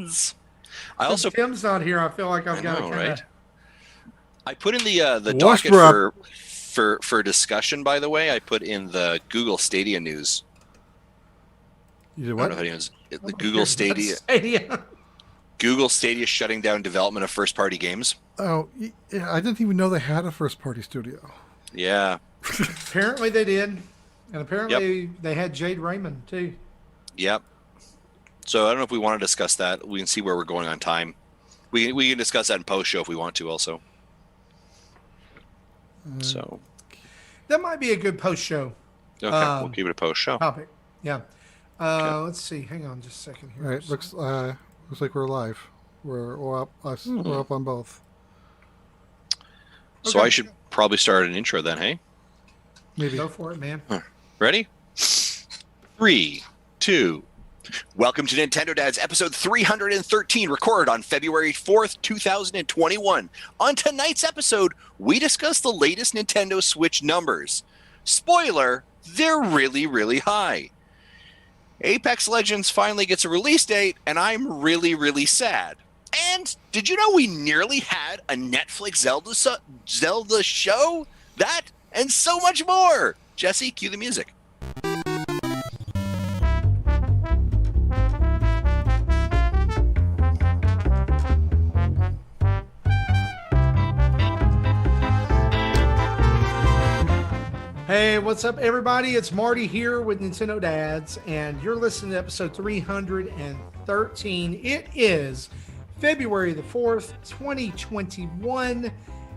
Dads. I also Tim's not here. I feel like I've got to kind of. right. I put in the Wash docket her for discussion. By the way, I put in the Google Stadia news. You did I what? don't know if anyone's the Google Stadia. Stadia. Google Stadia shutting down development of first-party games. Oh, yeah, I didn't even know they had a first-party studio. Yeah. Apparently they did, and apparently they had Jade Raymond too. Yep. So I don't know if we want to discuss that. We can see where we're going on time. We can discuss that in post-show if we want to also. So That might be a good post show okay, we'll keep it a post-show. topic. Yeah. Okay. Let's see. Hang on just a second here. All right, looks like we're live. We're up. We're up on both. So Okay. I should probably start an intro then, hey? Maybe. Go for it, man. Ready? 3, 2. Welcome to Nintendo Dads, episode 313, recorded on February 4th, 2021. On tonight's episode, we discuss the latest Nintendo Switch numbers. Spoiler, they're really, really high. Apex Legends finally gets a release date, and I'm really, really sad. And did you know we nearly had a Netflix Zelda show? That and so much more. Jesse, cue the music. Hey, what's up, everybody? It's Marty here with Nintendo Dads, and you're listening to episode 313. It is February the 4th, 2021,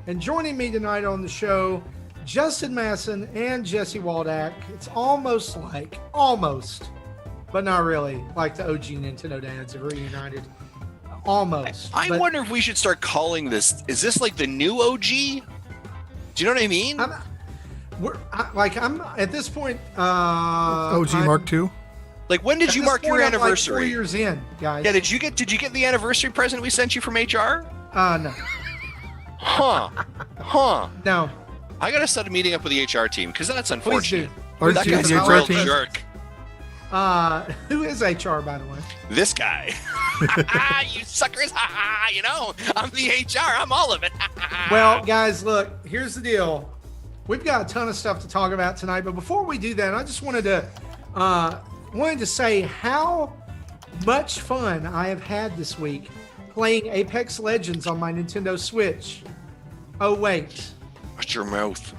and joining me tonight on the show, Justin Masson and Jesse Waldack. It's almost, but not really, like the OG Nintendo Dads have reunited. Almost. I wonder if we should start calling this, is this like the new OG? Do you know what I mean? I'm at this point. OG Mark II. Like, when did you mark your anniversary? Like 4 years in, guys. Yeah, did you get the anniversary present we sent you from HR? No. Huh. No. I gotta set a meeting up with the HR team because that's unfortunate. Or That the guy's a HR real team? jerk. Who is HR, by the way? This guy. You suckers. You know, I'm the HR. I'm all of it. Well, guys, look, here's the deal. We've got a ton of stuff to talk about tonight, but before we do that, I just wanted to say how much fun I have had this week playing Apex Legends on my Nintendo Switch. Oh, wait. Watch your mouth.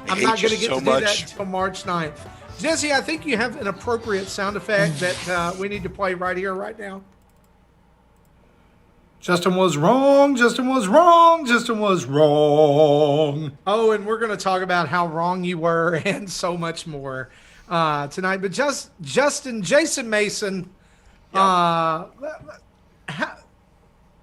I'm not going to get to do that until March 9th. Jesse, I think you have an appropriate sound effect that we need to play right here, right now. Justin was wrong. Justin was wrong. Justin was wrong. Oh, and we're going to talk about how wrong you were and so much more tonight. But Jason Mason,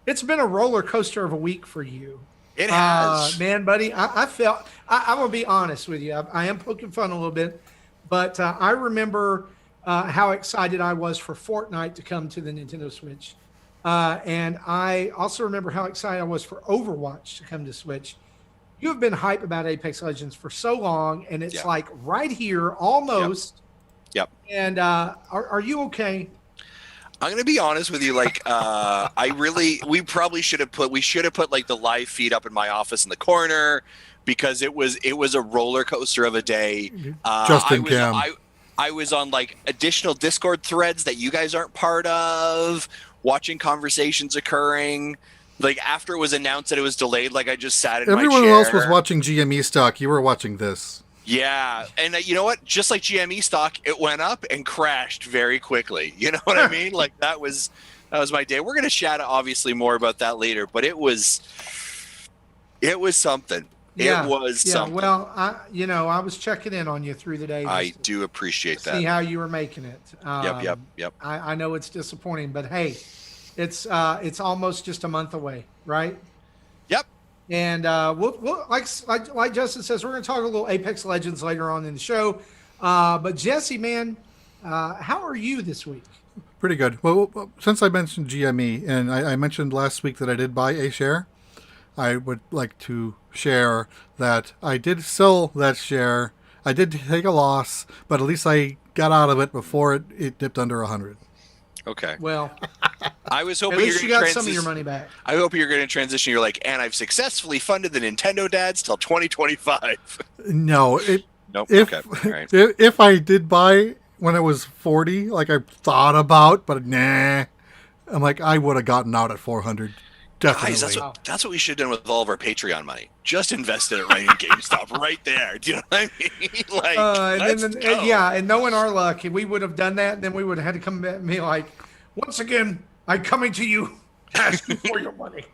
it's been a roller coaster of a week for you. It has. Man, buddy, I'm going to be honest with you. I am poking fun a little bit, but I remember how excited I was for Fortnite to come to the Nintendo Switch. And I also remember how excited I was for Overwatch to come to Switch. You have been hype about Apex Legends for so long, and it's like right here, almost. Yep. And are you okay? I'm gonna be honest with you. Like, we probably should have put like the live feed up in my office in the corner because it was a roller coaster of a day. I was on like additional Discord threads that you guys aren't part of, watching conversations occurring. Like, after it was announced that it was delayed, like, I just sat in my chair. Everyone else was watching GME stock. You were watching this. Yeah, and you know what? Just like GME stock, it went up and crashed very quickly. You know what I mean? Like, that was my day. We're gonna chat obviously more about that later, but it was something. Yeah, it was something. Well, I was checking in on you through the day. I do appreciate that. See how you were making it. Yep. I know it's disappointing, but hey, it's almost just a month away, right? Yep. And we'll like Justin says, we're going to talk a little Apex Legends later on in the show. But Jesse, man, how are you this week? Pretty good. Well, since I mentioned GME, and I mentioned last week that I did buy a share, I would like to share that I did sell that share. I did take a loss, but at least I got out of it before it dipped under 100. Okay. Well, I was At hoping least you you're got going to some of your money back. I hope you're going to transition. You're like, and I've successfully funded the Nintendo dads till 2025. No, Nope. if Okay. All right. if I did buy when I was 40, like I thought about, but nah, I'm like I would have gotten out at 400. Definitely. Guys, that's what we should have done with all of our Patreon money. Just invested it right in GameStop, right there. Do you know what I mean? Like, and knowing our luck, if we would have done that, then we would have had to come back and be like, once again, I'm coming to you, asking for your money.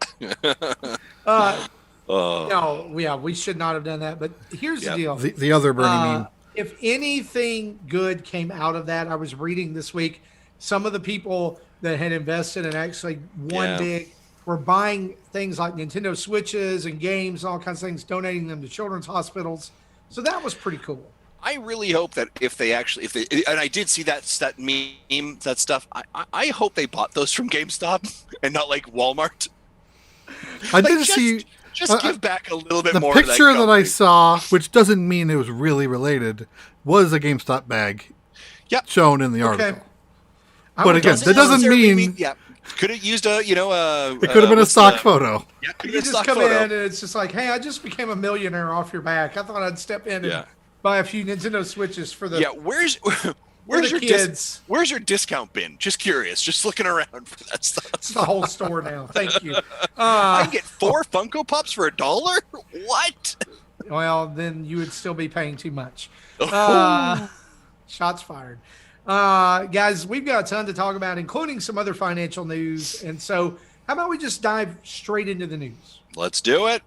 No, yeah, we should not have done that. But here's the deal: the other Bernie meme. if anything good came out of that, I was reading this week, some of the people that had invested and actually won big were buying things like Nintendo Switches and games, all kinds of things, donating them to children's hospitals. So that was pretty cool. I really hope that if they, and I did see that meme, that stuff. I hope they bought those from GameStop and not like Walmart. I did see. Just give back a little bit the more. The picture that I saw, which doesn't mean it was really related, was a GameStop bag. Shown in the article. But again, that doesn't mean. Could have used a, it could have been a stock photo. Yeah, you just come in and it's just like, hey, I just became a millionaire off your back. I thought I'd step in and buy a few Nintendo Switches for the where's your kids? Where's your discount bin? Just curious. Just looking around for that stuff. It's the whole store now. Thank you. I can get 4 Funko Pops for $1. What? Well, then you would still be paying too much. Shots fired. Guys, we've got a ton to talk about, including some other financial news. And so how about we just dive straight into the news? Let's do it.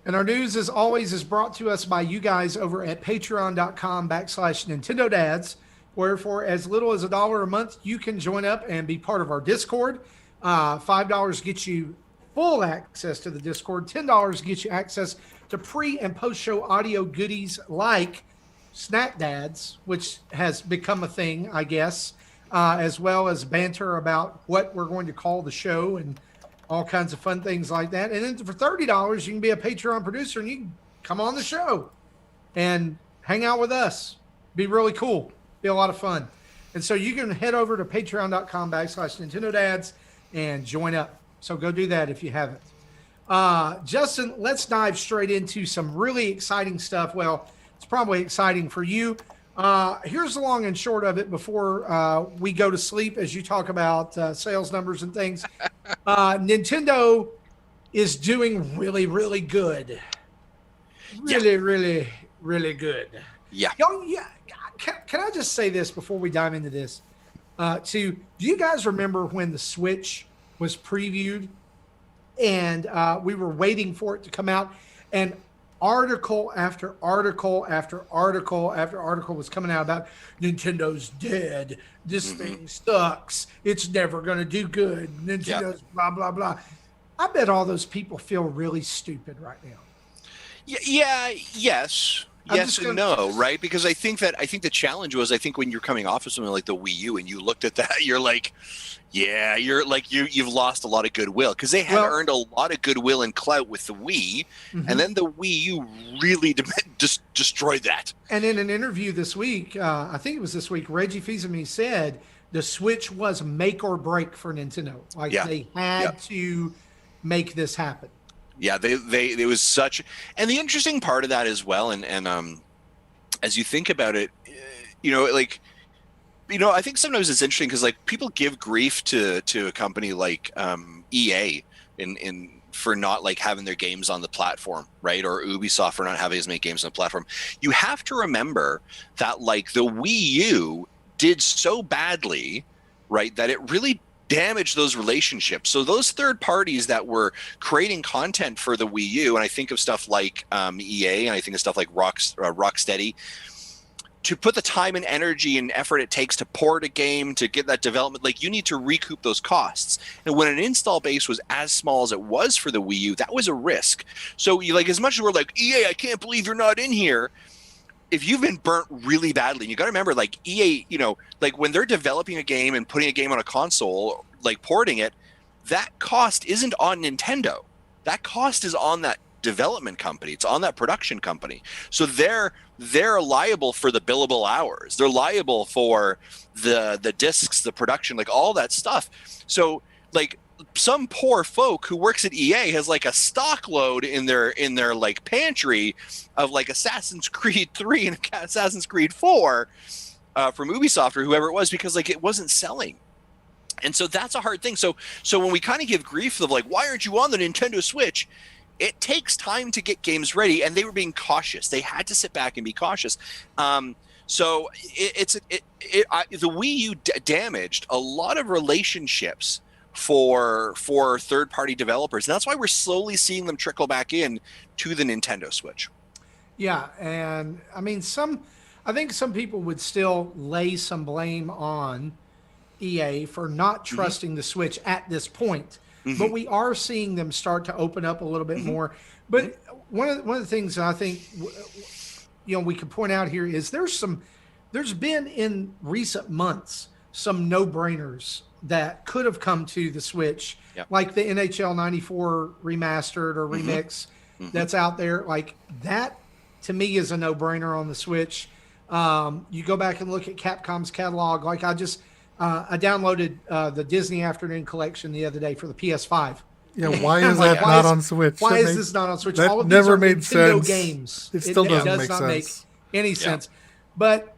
And our news, as always, is brought to us by you guys over at patreon.com/Nintendo Dads, where for as little as $1 a month, you can join up and be part of our Discord. $5 gets you full access to the Discord. $10 gets you access to pre- and post-show audio goodies like Snack Dads, which has become a thing, I guess, as well as banter about what we're going to call the show and all kinds of fun things like that. And then for $30, you can be a Patreon producer and you can come on the show and hang out with us. Be really cool. Be a lot of fun. And so you can head over to patreon.com/Nintendo Dads and join up. So go do that if you haven't. Justin, let's dive straight into some really exciting stuff. Well, it's probably exciting for you. Here's the long and short of it before we go to sleep as you talk about sales numbers and things. Nintendo is doing really, really good. Really, really good. Yeah. Can I just say this before we dive into this? Do you guys remember when the Switch was previewed and we were waiting for it to come out, and article after article after article after article was coming out about Nintendo's dead, this thing sucks, it's never going to do good, Nintendo's blah blah blah. I bet all those people feel really stupid right now. Yes and no, right? Because I think the challenge was, I think when you're coming off of something like the Wii U and you looked at that, you're like, you've lost a lot of goodwill, because they had earned a lot of goodwill and clout with the Wii, and then the Wii U really just destroyed that. And in an interview this week, I think it was this week, Reggie Fils-Aimé said the Switch was make or break for Nintendo. Like they had to make this happen. Yeah, it was such, and the interesting part of that as well, and as you think about it, I think sometimes it's interesting because like people give grief to a company like EA for not like having their games on the platform, right? Or Ubisoft for not having as many games on the platform. You have to remember that like the Wii U did so badly, right, that it really damage those relationships. So those third parties that were creating content for the Wii U, and I think of stuff like EA, and I think of stuff like Rocksteady, to put the time and energy and effort it takes to port a game, to get that development, like you need to recoup those costs. And when an install base was as small as it was for the Wii U, that was a risk. So you, like, as much as we're like, EA, I can't believe you're not in here, if you've been burnt really badly, and you got to remember, like EA, like when they're developing a game and putting a game on a console, like porting it, that cost isn't on Nintendo. That cost is on that development company. It's on that production company. So they're liable for the billable hours. They're liable for the discs, the production, like all that stuff. So like some poor folk who works at EA has like a stock load in their like pantry of like Assassin's Creed 3 and Assassin's Creed 4 from Ubisoft or whoever it was, because like it wasn't selling. And so that's a hard thing. So when we kind of give grief of like, why aren't you on the Nintendo Switch? It takes time to get games ready, and they were being cautious. They had to sit back and be cautious. So the Wii U damaged a lot of relationships for third-party developers, and that's why we're slowly seeing them trickle back in to the Nintendo Switch. Yeah, and I mean, I think some people would still lay some blame on EA for not trusting the Switch at this point. But we are seeing them start to open up a little bit more. But one of the things that I think we could point out here is there's been in recent months some no-brainers that could have come to the Switch, like the NHL 94 remastered or remix that's out there. Like that, to me, is a no-brainer on the Switch. You go back and look at Capcom's catalog. Like I downloaded the Disney Afternoon Collection the other day for the PS5. Yeah, why is that not on Switch? Why is this not on Switch? That All of never these are made Nintendo sense. games. It still doesn't does make not sense. make any sense. But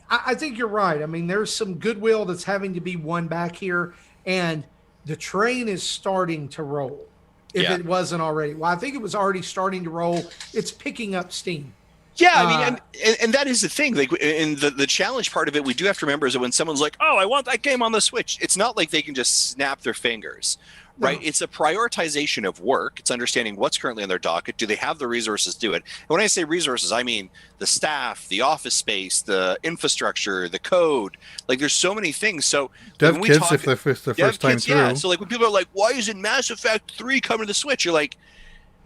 I think you're right. I mean, there's some goodwill that's having to be won back here, and the train is starting to roll. If it wasn't already, well, I think it was already starting to roll. It's picking up steam. Yeah, I mean, and that is the thing. Like, and the challenge part of it, we do have to remember is that when someone's like, "Oh, I want that game on the Switch," it's not like they can just snap their fingers, right? No. It's a prioritization of work. It's understanding what's currently on their docket. Do they have the resources to do it? And when I say resources, I mean the staff, the office space, the infrastructure, the code. Like, there's so many things. So dev kits, if they're the first time through. Yeah. So like when people are like, "Why isn't Mass Effect 3 coming to the Switch?" You're like,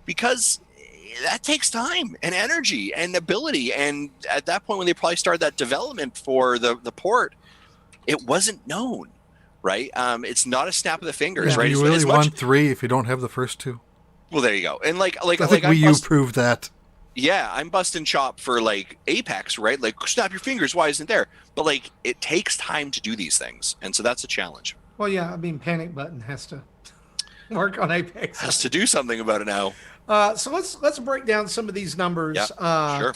because that takes time and energy and ability, and at that point when they probably started that development for the port, it wasn't known, right? It's not a snap of the fingers, right? You really want 3 if you don't have the first 2. Well, there you go. And I think Wii U proved that. Yeah, I'm busting chop for like Apex, right? Like, snap your fingers, why isn't it there? But like, it takes time to do these things, and so that's a challenge. Well, yeah, I mean, Panic Button has to work on Apex. Has to do something about it now. So let's break down some of these numbers. Sure.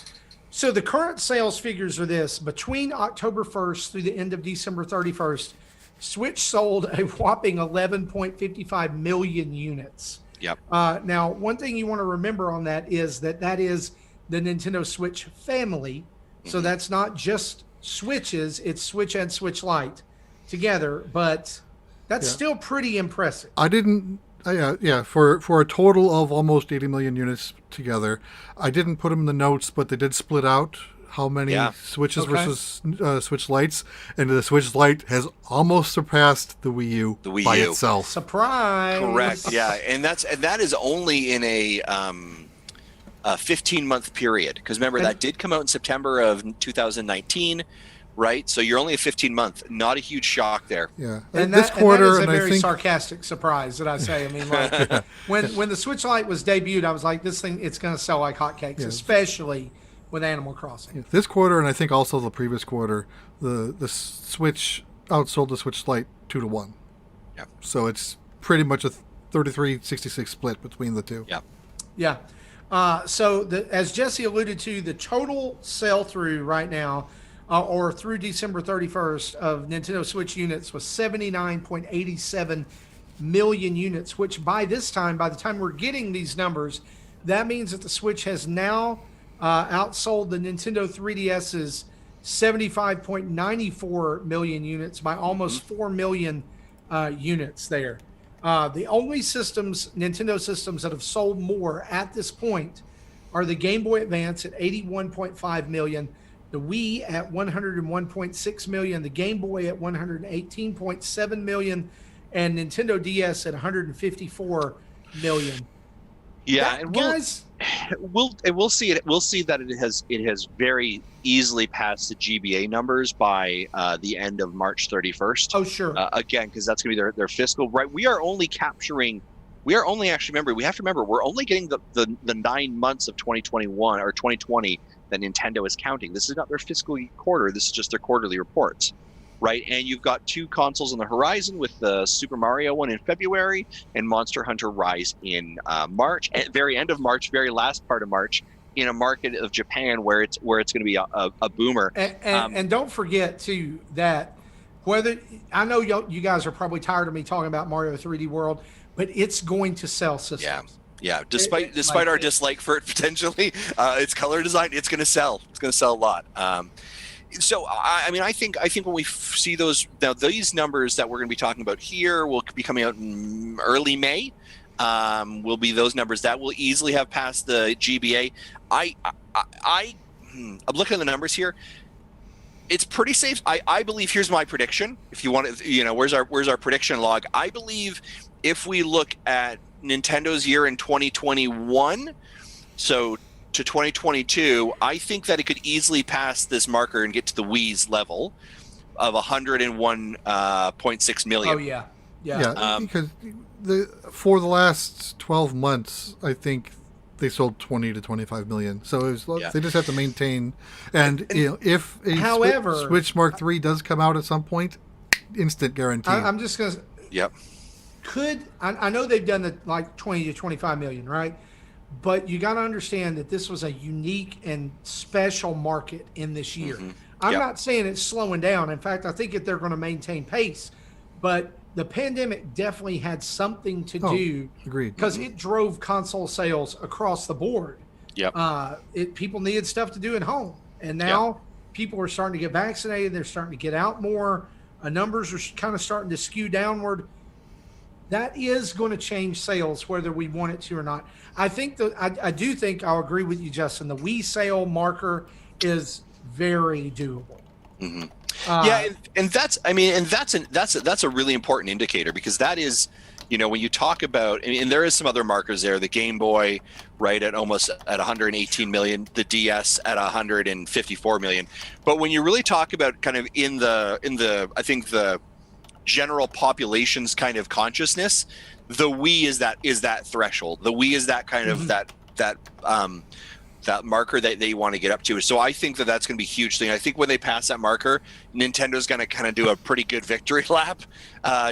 So the current sales figures are this: between October 1st through the end of December 31st, Switch sold a whopping 11.55 million units. Yep. Now, one thing you want to remember on that is that is the Nintendo Switch family. So that's not just Switches; it's Switch and Switch Lite together. But that's still pretty impressive. I didn't. For a total of almost 80 million units together. I didn't put them in the notes, but they did split out how many Switches versus Switch Lites, and the Switch Lite has almost surpassed the Wii U by itself. Surprise! Correct. Yeah, and that is only in a 15-month period, because remember that did come out in September of 2019. Right, so you're only a 15-month, not a huge shock there. Yeah, and this quarter, and that is a very sarcastic surprise that I say. I mean, like when the Switch Lite was debuted, I was like, this thing, it's going to sell like hotcakes, especially with Animal Crossing. Yeah. This quarter, and I think also the previous quarter, the Switch outsold the Switch Lite 2-1. Yeah. So it's pretty much a 33-66 split between the two. Yeah. Yeah. So as Jesse alluded to, the total sell-through right now, or through December 31st of Nintendo Switch units was 79.87 million units, which by the time we're getting these numbers, that means that the Switch has now outsold the Nintendo 3DS's 75.94 million units by almost 4 million units there. The only Nintendo systems that have sold more at this point are the Game Boy Advance at 81.5 million, the Wii at 101.6 million, the Game Boy at 118.7 million, and Nintendo DS at 154 million. Yeah, and we'll see it. We'll see that it has very easily passed the GBA numbers by the end of March 31st. Oh, sure. Again, because that's going to be their fiscal, right? We are only capturing we are only actually we have to remember we're only getting the 9 months of 2021 or 2020 that Nintendo is counting. This is not their fiscal quarter. This is just their quarterly reports, right? And you've got 2 consoles on the horizon with the Super Mario one in February and Monster Hunter Rise in March, at very end of March, very last part of March, in a market of Japan where it's going to be a boomer. And don't forget too that whether I know you guys are probably tired of me talking about Mario 3D World, but it's going to sell systems. Yeah. Despite our dislike for it potentially, its color design, it's going to sell. It's going to sell a lot. So I think when we see these numbers that we're going to be talking about here will be coming out in early May. Will be those numbers that will easily have passed the GBA. I'm looking at the numbers here. It's pretty safe. I believe. Here's my prediction. If you want to, where's our prediction log? I believe if we look at Nintendo's year in 2021, so to 2022, I think that it could easily pass this marker and get to the Wii's level of 101.6 million. Oh yeah. Because for the last 12 months, I think they sold 20 to 25 million. So they just have to maintain. And if a Switch Mark III does come out at some point, instant guarantee. I'm just gonna. Yep. I know they've done like 20 to 25 million, right? But you got to understand that this was a unique and special market in this year. Mm-hmm. I'm not saying it's slowing down. In fact, I think that they're going to maintain pace. But the pandemic definitely had something to do. Agreed. Because it drove console sales across the board. Yep. People needed stuff to do at home. And now people are starting to get vaccinated. They're starting to get out more. Numbers are kind of starting to skew downward. That is going to change sales whether we want it to or not. I think I do think I'll agree with you, Justin. The Wii sale marker is very doable. Mm-hmm. And that's a really important indicator, because that is, when you talk about, and there is some other markers there, the Game Boy, right, at 118 million, the DS at 154 million. But when you really talk about kind of in the I think the general population's kind of consciousness, the Wii is that threshold. The Wii is that kind of that marker that they want to get up to. So I think that's going to be a huge thing. I think when they pass that marker, Nintendo's going to kind of do a pretty good victory lap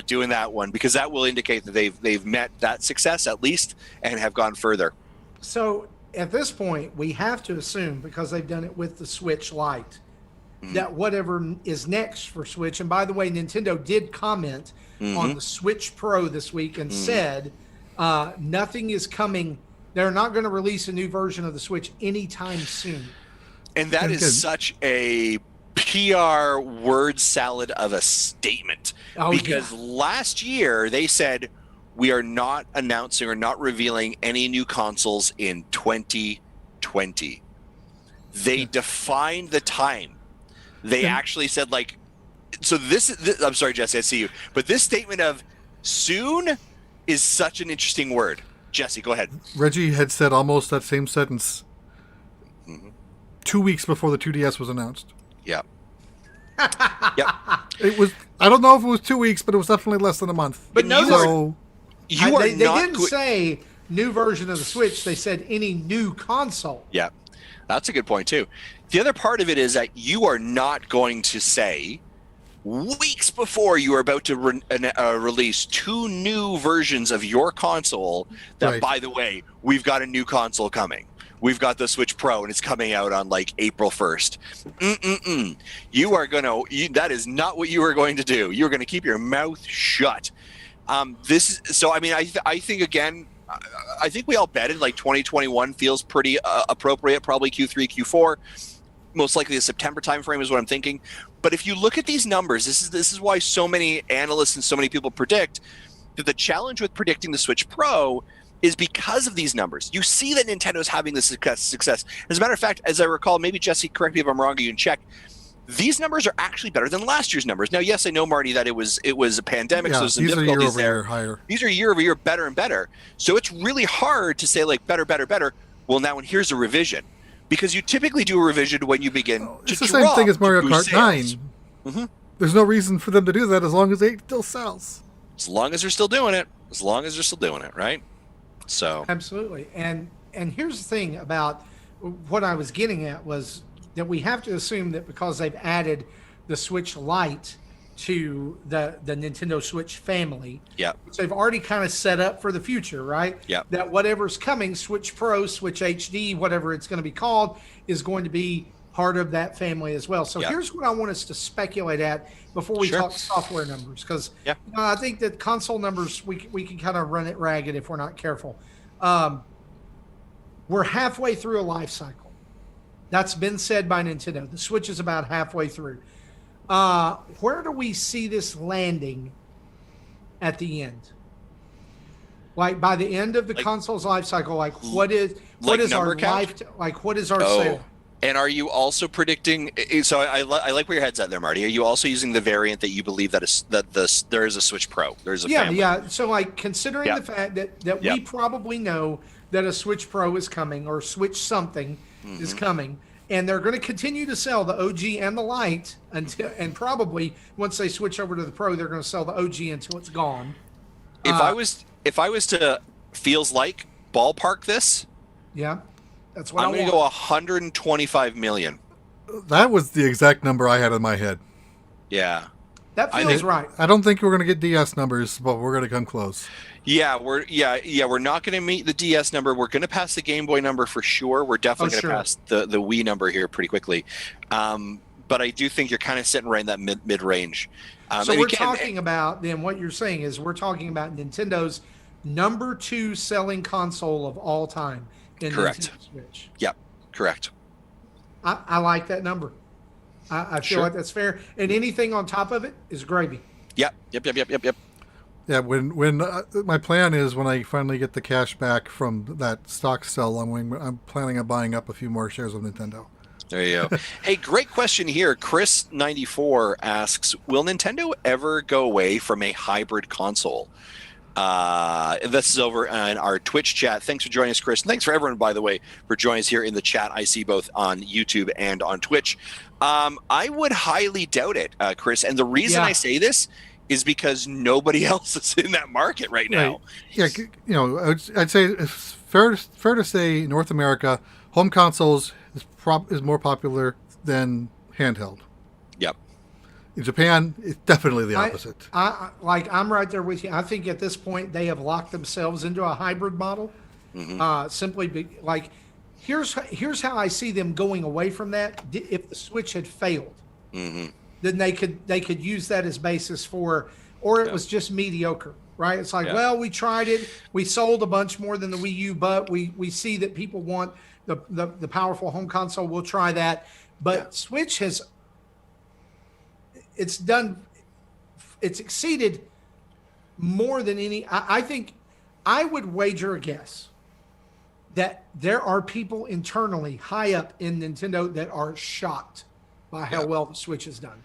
doing that one, because that will indicate that they've met that success at least and have gone further. So at this point, we have to assume, because they've done it with the Switch Lite, that whatever is next for Switch, and by the way, Nintendo did comment on the Switch Pro this week and said nothing is coming. They're not going to release a new version of the Switch anytime soon. And that is such a PR word salad of a statement. Because last year they said, we are not announcing or not revealing any new consoles in 2020. They defined the time. They actually said, so this, I'm sorry, Jesse, I see you. But this statement of soon is such an interesting word. Jesse, go ahead. Reggie had said almost that same sentence 2 weeks before the 2DS was announced. Yeah. It was, I don't know if it was 2 weeks, but it was definitely less than a month. But they didn't say say new version of the Switch. They said any new console. Yeah. That's a good point, too. The other part of it is that you are not going to say, weeks before you are about to release 2 new versions of your console, that, by the way, we've got a new console coming. We've got the Switch Pro, and it's coming out on, April 1st. You are going to... that is not what you are going to do. You're going to keep your mouth shut. I think, again... I think we all betted 2021 feels pretty appropriate, probably Q3, Q4, most likely the September timeframe is what I'm thinking. But if you look at these numbers, this is why so many analysts and so many people predict that the challenge with predicting the Switch Pro is because of these numbers. You see that Nintendo's having this success. As a matter of fact, as I recall, maybe Jesse, correct me if I'm wrong, you can check. These numbers are actually better than last year's numbers. Now, yes, I know, Marty, that it was a pandemic, so some difficulties there. Higher. These are year over year better and better. So it's really hard to say better. Well, now, and here's a revision, because you typically do a revision when you begin to It's the same thing as Mario Kart 9. Mm-hmm. There's no reason for them to do that as long as it still sells. As long as they're still doing it. as long as they're still doing it, right? So Absolutely. And here's the thing about what I was getting at was that we have to assume that because they've added the Switch Lite to the Nintendo Switch family, yeah, which they've already kind of set up for the future, right? yeah, That whatever's coming, Switch Pro, Switch HD, whatever it's going to be called, is going to be part of that family as well. So yeah. here's what I want us to speculate at before we Sure. talk software numbers, because Yeah. I think that console numbers we can kind of run it ragged if we're not careful. We're halfway through a life cycle. That's been said by Nintendo. The Switch is about halfway through. Where do we see this landing at the end? Like by the end of the console's life cycle, like what is number our count? what is our sale? And are you also predicting? So I like where your head's at there, Marty. Are you also using the variant that you believe there is a Switch Pro? There's a family. Yeah. So like considering the fact that we Yep. probably know that a Switch Pro is coming or Switch something is coming, and they're going to continue to sell the OG and the Lite until, and probably once they switch over to the Pro, they're going to sell the OG until it's gone. If I was to feels like ballpark this, Yeah, that's what I'm I going want. to go 125 million. That was the exact number I had in my head. Yeah. That I feels think- right. I don't think we're going to get DS numbers, but we're going to come close. Yeah, we're not going to meet the DS number. We're going to pass the Game Boy number for sure. We're definitely going to sure. pass the Wii number here pretty quickly. But I do think you're kind of sitting right in that mid range. So and we're again, talking about then what you're saying is we're talking about Nintendo's number 2 selling console of all time in Correct. Nintendo Switch. Yep, correct. I like that number. I feel Sure. like that's fair, and anything on top of it is gravy. Yep. Yeah, when my plan is when I finally get the cash back from that stock sell, I'm planning on buying up a few more shares of Nintendo. There you go. Hey, great question here. Chris94 asks, will Nintendo ever go away from a hybrid console? This is over on our Twitch chat. Thanks for joining us, Chris. And thanks for everyone, by the way, for joining us here in the chat. I see both on YouTube and on Twitch. I would highly doubt it, Chris. And the reason I say this is because nobody else is in that market right now. Yeah, I'd say it's fair to say North America home consoles is more popular than handheld. Yep. In Japan, it's definitely the opposite. I'm right there with you. I think at this point they have locked themselves into a hybrid model. Here's how I see them going away from that. If the Switch had failed, then they could use that as basis for, or it was just mediocre, right? It's like, well, we tried it, we sold a bunch more than the Wii U, but we see that people want the powerful home console. We'll try that, but Switch has it's exceeded more than any. I think I would wager a guess that there are people internally high up in Nintendo that are shocked by how well the Switch has done.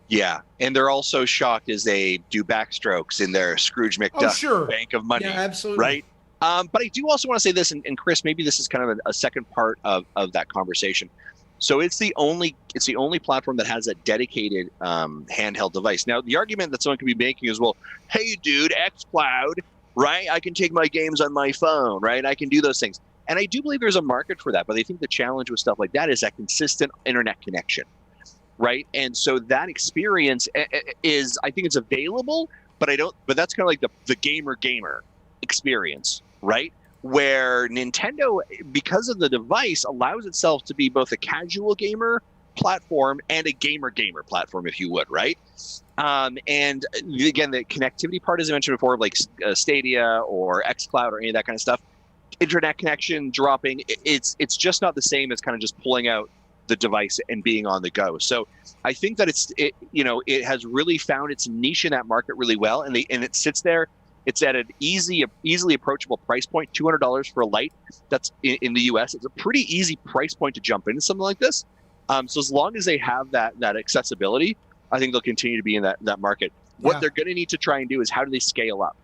Yeah, and they're also shocked as they do backstrokes in their Scrooge McDuck bank of money. Yeah, absolutely. Right? But I do also want to say this, and Chris, maybe this is kind of a second part of that conversation. So it's the only platform that has a dedicated handheld device. Now, the argument that someone could be making is, well, hey, dude, xCloud, right? I can take my games on my phone, right? I can do those things. And I do believe there's a market for that. But I think the challenge with stuff like that is that consistent internet connection, right? And so that experience is, I think it's available, but that's kind of like the gamer experience, right? Where Nintendo, because of the device, allows itself to be both a casual gamer platform and a gamer platform, if you would, right? And again, the connectivity part, as I mentioned before, like Stadia or xCloud or any of that kind of stuff, internet connection dropping, it's just not the same as kind of just pulling out the device and being on the go. So I think that it has really found its niche in that market really well, and it sits there. It's at an easily approachable price point, $200 for a Lite. That's in the US. It's a pretty easy price point to jump into something like this. So as long as they have that accessibility, I think they'll continue to be in that market. What they're going to need to try and do is how do they scale up,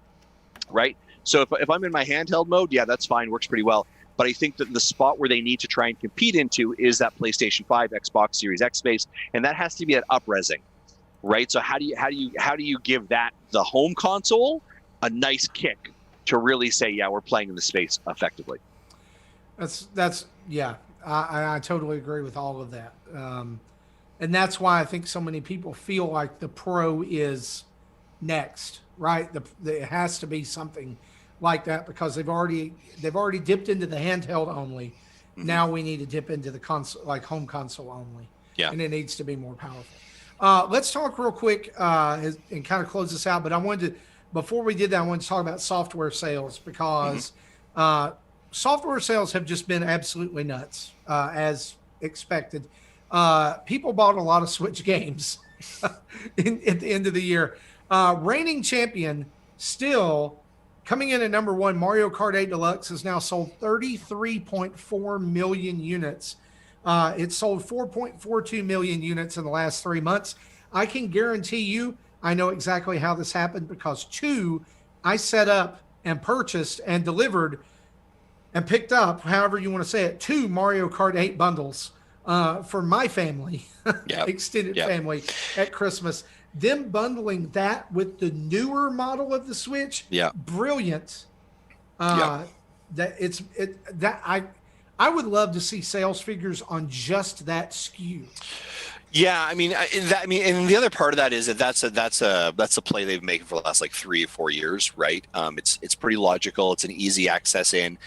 right? So if I'm in my handheld mode, that's fine, works pretty well. But I think that the spot where they need to try and compete into is that PlayStation 5, Xbox Series X space, and that has to be at up-resing, right? So how do you give that the home console a nice kick to really say, yeah, we're playing in the space effectively. That's yeah. I totally agree with all of that. And that's why I think so many people feel like the Pro is next, right? It has to be something like that because they've already dipped into the handheld only. Mm-hmm. Now we need to dip into the console, like home console only. Yeah. And it needs to be more powerful. Let's talk real quick and kind of close this out. But I wanted to, before we did that, I wanted to talk about software sales because software sales have just been absolutely nuts, as expected. People bought a lot of Switch games at the end of the year. Reigning champion still coming in at number one, Mario Kart 8 Deluxe has now sold 33.4 million units. It sold 4.42 million units in the last 3 months. I can guarantee you, I know exactly how this happened because I set up and purchased and delivered and picked up, however you want to say it, 2 Mario Kart 8 bundles for my family, extended family at Christmas. Them bundling that with the newer model of the Switch, brilliant. I would love to see sales figures on just that SKU. Yeah, I mean, and the other part of that is that that's a play they've made for the last like 3 or 4 years, right? It's pretty logical. It's an easy access in.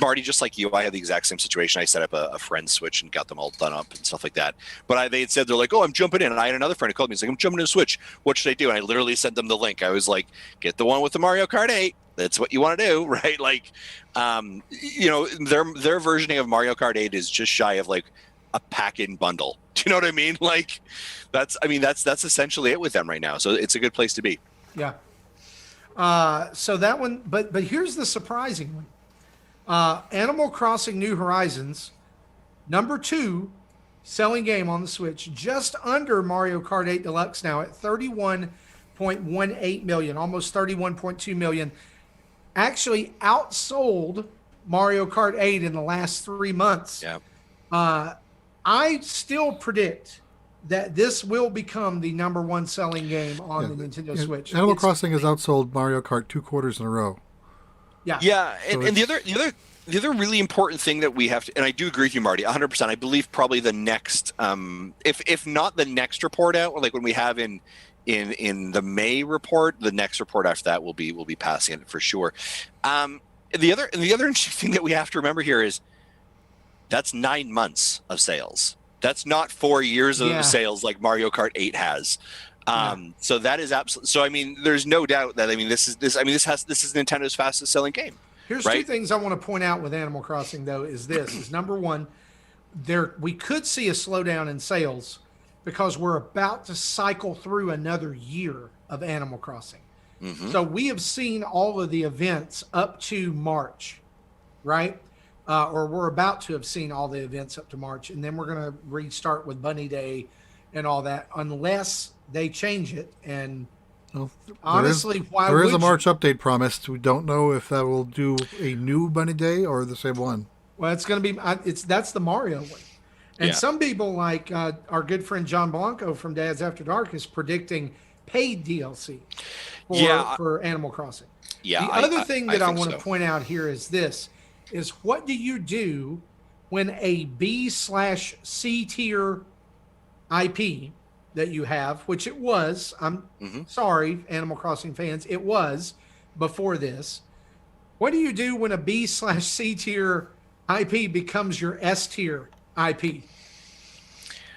Marty, just like you, I had the exact same situation. I set up a friend's Switch and got them all done up and stuff like that. But they had said they're like, "Oh, I'm jumping in," and I had another friend who called me. He's like, "I'm jumping in a Switch. What should I do?" And I literally sent them the link. I was like, "Get the one with the Mario Kart 8. That's what you want to do, right?" Like, their versioning of Mario Kart 8 is just shy of like a pack-in bundle. Do you know what I mean? Like, that's essentially it with them right now. So it's a good place to be. Yeah. So that one, but here's the surprising one. Animal Crossing New Horizons, number 2 selling game on the Switch, just under Mario Kart 8 Deluxe now at 31.18 million, almost 31.2 million. Actually outsold Mario Kart 8 in the last 3 months. Yeah. I still predict that this will become the number 1 selling game on the Nintendo Switch. Animal Crossing has outsold Mario Kart 2 quarters in a row. Yeah. Yeah, and the other really important thing that we have to, and I do agree with you, Marty, 100%. I believe probably the next, if not the next report out, or like when we have in the May report, the next report after that will be passing it for sure. The other interesting thing that we have to remember here is that's 9 months of sales. That's not 4 years of sales like Mario Kart 8 has. So that is absolutely. So I mean, there's no doubt that this is Nintendo's fastest selling game. Here's 2 things I want to point out with Animal Crossing though. Is number 1, we could see a slowdown in sales because we're about to cycle through another year of Animal Crossing. Mm-hmm. So we have seen all of the events up to March, right? Or we're about to have seen all the events up to March, and then we're going to restart with Bunny Day and all that, unless they change it. And honestly, there is a March update promised. We don't know if that will do a new Bunny Day or the same one. Well, it's going to be that's the Mario one, and some people like our good friend John Blanco from Dad's After Dark is predicting paid DLC for Animal Crossing. Yeah. The other thing that I want to point out here is this. Is what do you do when a B/C tier IP that you have, which it was, I'm sorry, Animal Crossing fans, it was before this. What do you do when a B/C tier IP becomes your S tier IP?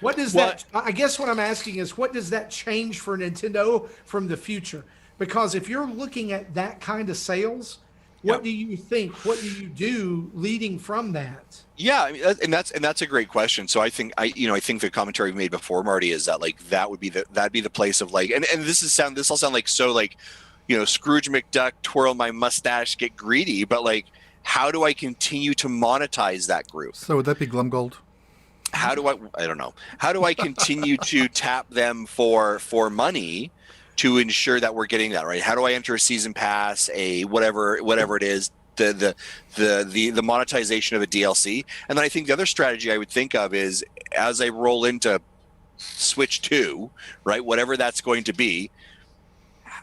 What does that, I guess what I'm asking is, what does that change for Nintendo from the future? Because if you're looking at that kind of sales, what do you think? What do you do leading from that? Yeah, I mean, and that's a great question. So I think the commentary we made before, Marty, is that like that'd be the place of like, and this all sound like so like, Scrooge McDuck, twirl my mustache, get greedy, but like, how do I continue to monetize that group? So would that be Glumgold? I don't know. How do I continue to tap them for money to ensure that we're getting that right? How do I enter a season pass, a whatever it is, the monetization of a DLC? And then I think the other strategy I would think of is as I roll into Switch 2, right, whatever that's going to be,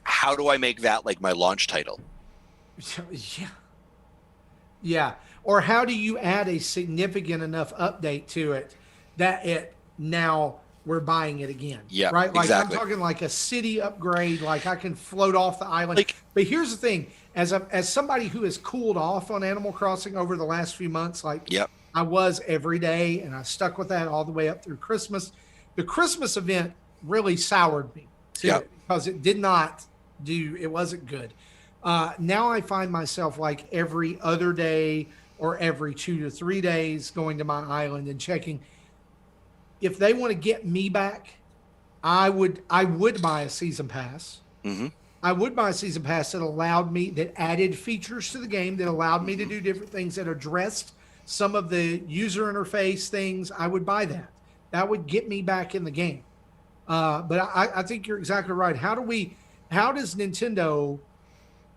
how do I make that like my launch title? Yeah. Yeah. Or how do you add a significant enough update to it that it now we're buying it again? Yeah, Right. Like exactly. I'm talking like a city upgrade, like I can float off the island. Like, But here's the thing, as somebody who has cooled off on Animal Crossing over the last few months, like yep. I was every day and I stuck with that all the way up through Christmas. The Christmas event really soured me to Yep. it because it wasn't good. Now I find myself like every other day or every 2 to 3 days going to my island and checking. If they want to get me back, I would buy a season pass. Mm-hmm. I would buy a season pass that added features to the game, that allowed me to do different things, that addressed some of the user interface things. I would buy that. That would get me back in the game. But I think you're exactly right. How does Nintendo,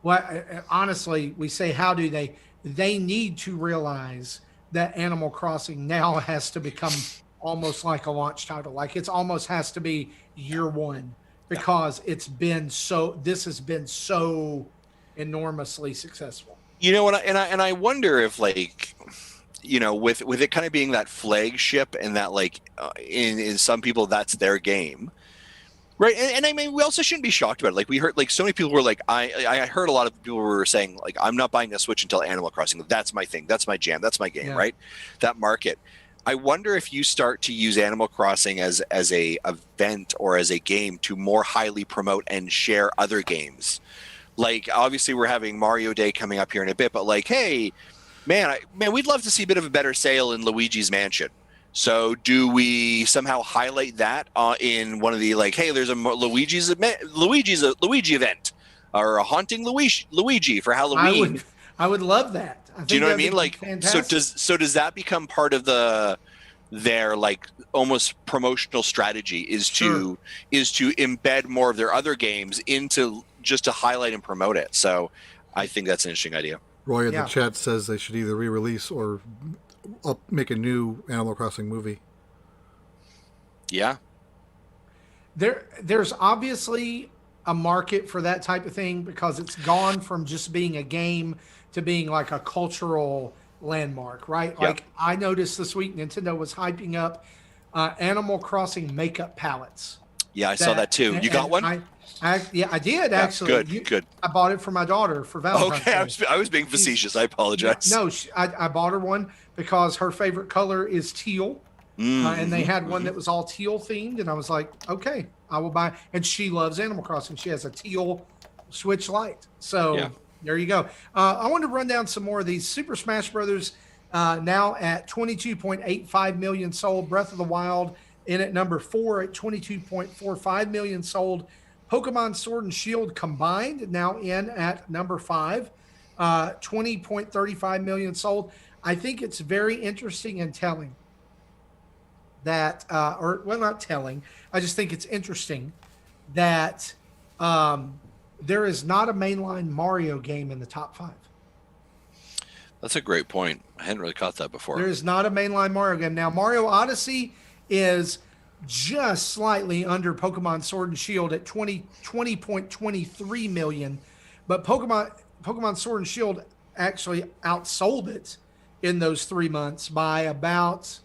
well, honestly, we say, how do they? They need to realize that Animal Crossing now has to become almost like a launch title. Like it's almost has to be year one because this has been so enormously successful. You know, and I wonder if like, you know, with it kind of being that flagship and that like in some people that's their game. Right, and I mean, we also shouldn't be shocked about it. Like we heard, like so many people were like, I heard a lot of people were saying, like, I'm not buying a Switch until Animal Crossing. That's my thing. That's my jam. That's my game. Yeah. Right, that market. I wonder if you start to use Animal Crossing as a event or as a game to more highly promote and share other games. Like obviously we're having Mario Day coming up here in a bit, but like, hey, man, we'd love to see a bit of a better sale in Luigi's Mansion. So do we somehow highlight that in one of the like, hey, there's a Luigi event or a haunting Luigi for Halloween? I would love that. Do you know what I mean? Like, fantastic. So does that become part of their like almost promotional strategy is to embed more of their other games into just to highlight and promote it? So I think that's an interesting idea. Roy in the chat says they should either re-release or make a new Animal Crossing movie. Yeah. There's obviously a market for that type of thing because it's gone from just being a game to being like a cultural landmark, right? Like I noticed this week Nintendo was hyping up Animal Crossing makeup palettes. Yeah, I saw that too. You got one? I did actually. Good. I bought it for my daughter for Valentine's Day. Okay, I was being facetious. I apologize. No, I bought her one because her favorite color is teal, and they had one that was all teal themed, and I was like, okay, I will buy. And she loves Animal Crossing. She has a teal Switch Lite, so there you go. I want to run down some more of these. Super Smash Brothers now at 22.85 million sold. Breath of the Wild in at number 4 at 22.45 million sold. Pokemon Sword and Shield combined now in at number 5, 20.35 million sold. I think it's very interesting and telling that, not telling. I just think it's interesting that there is not a mainline Mario game in the top 5. That's a great point. I hadn't really caught that before. There is not a mainline Mario game. Now, Mario Odyssey is just slightly under Pokemon Sword and Shield at 20.23 million, but Pokemon Sword and Shield actually outsold it in those 3 months by about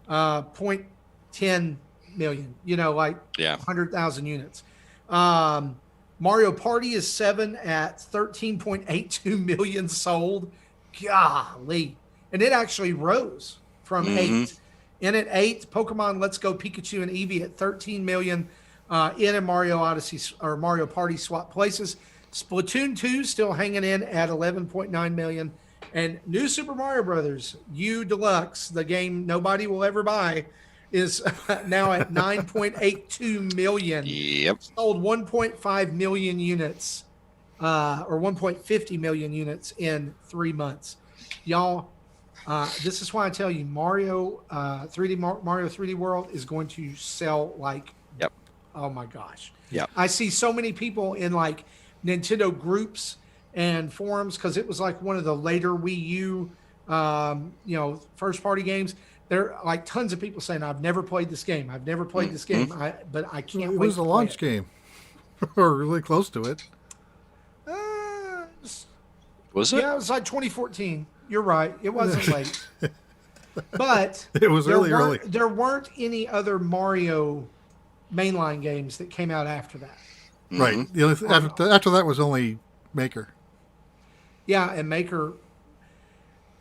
0.10 million, like 100,000 units. Mario Party is 7 at 13.82 million sold. Golly. And it actually rose from 8. In at 8, Pokemon Let's Go Pikachu and Eevee at 13 million in Mario Odyssey or Mario Party swap places. Splatoon 2 still hanging in at 11.9 million. And New Super Mario Brothers U Deluxe, the game nobody will ever buy, is now at 9.82 million. Yep. Sold 1.5 million units or 1.50 million units in 3 months. Y'all, this is why I tell you Mario 3D World is going to sell like, oh my gosh. Yep. I see so many people in like Nintendo groups and forums because it was like one of the later Wii U, first party games. There are like tons of people saying, I've never played this game. I've never played this game, but I can't wait. It was a launch game. or really close to it. Was it? Yeah, it was like 2014. You're right. It wasn't late. But It was really early. there weren't any other Mario mainline games that came out after that. Right. The only after that was only Maker. Yeah, and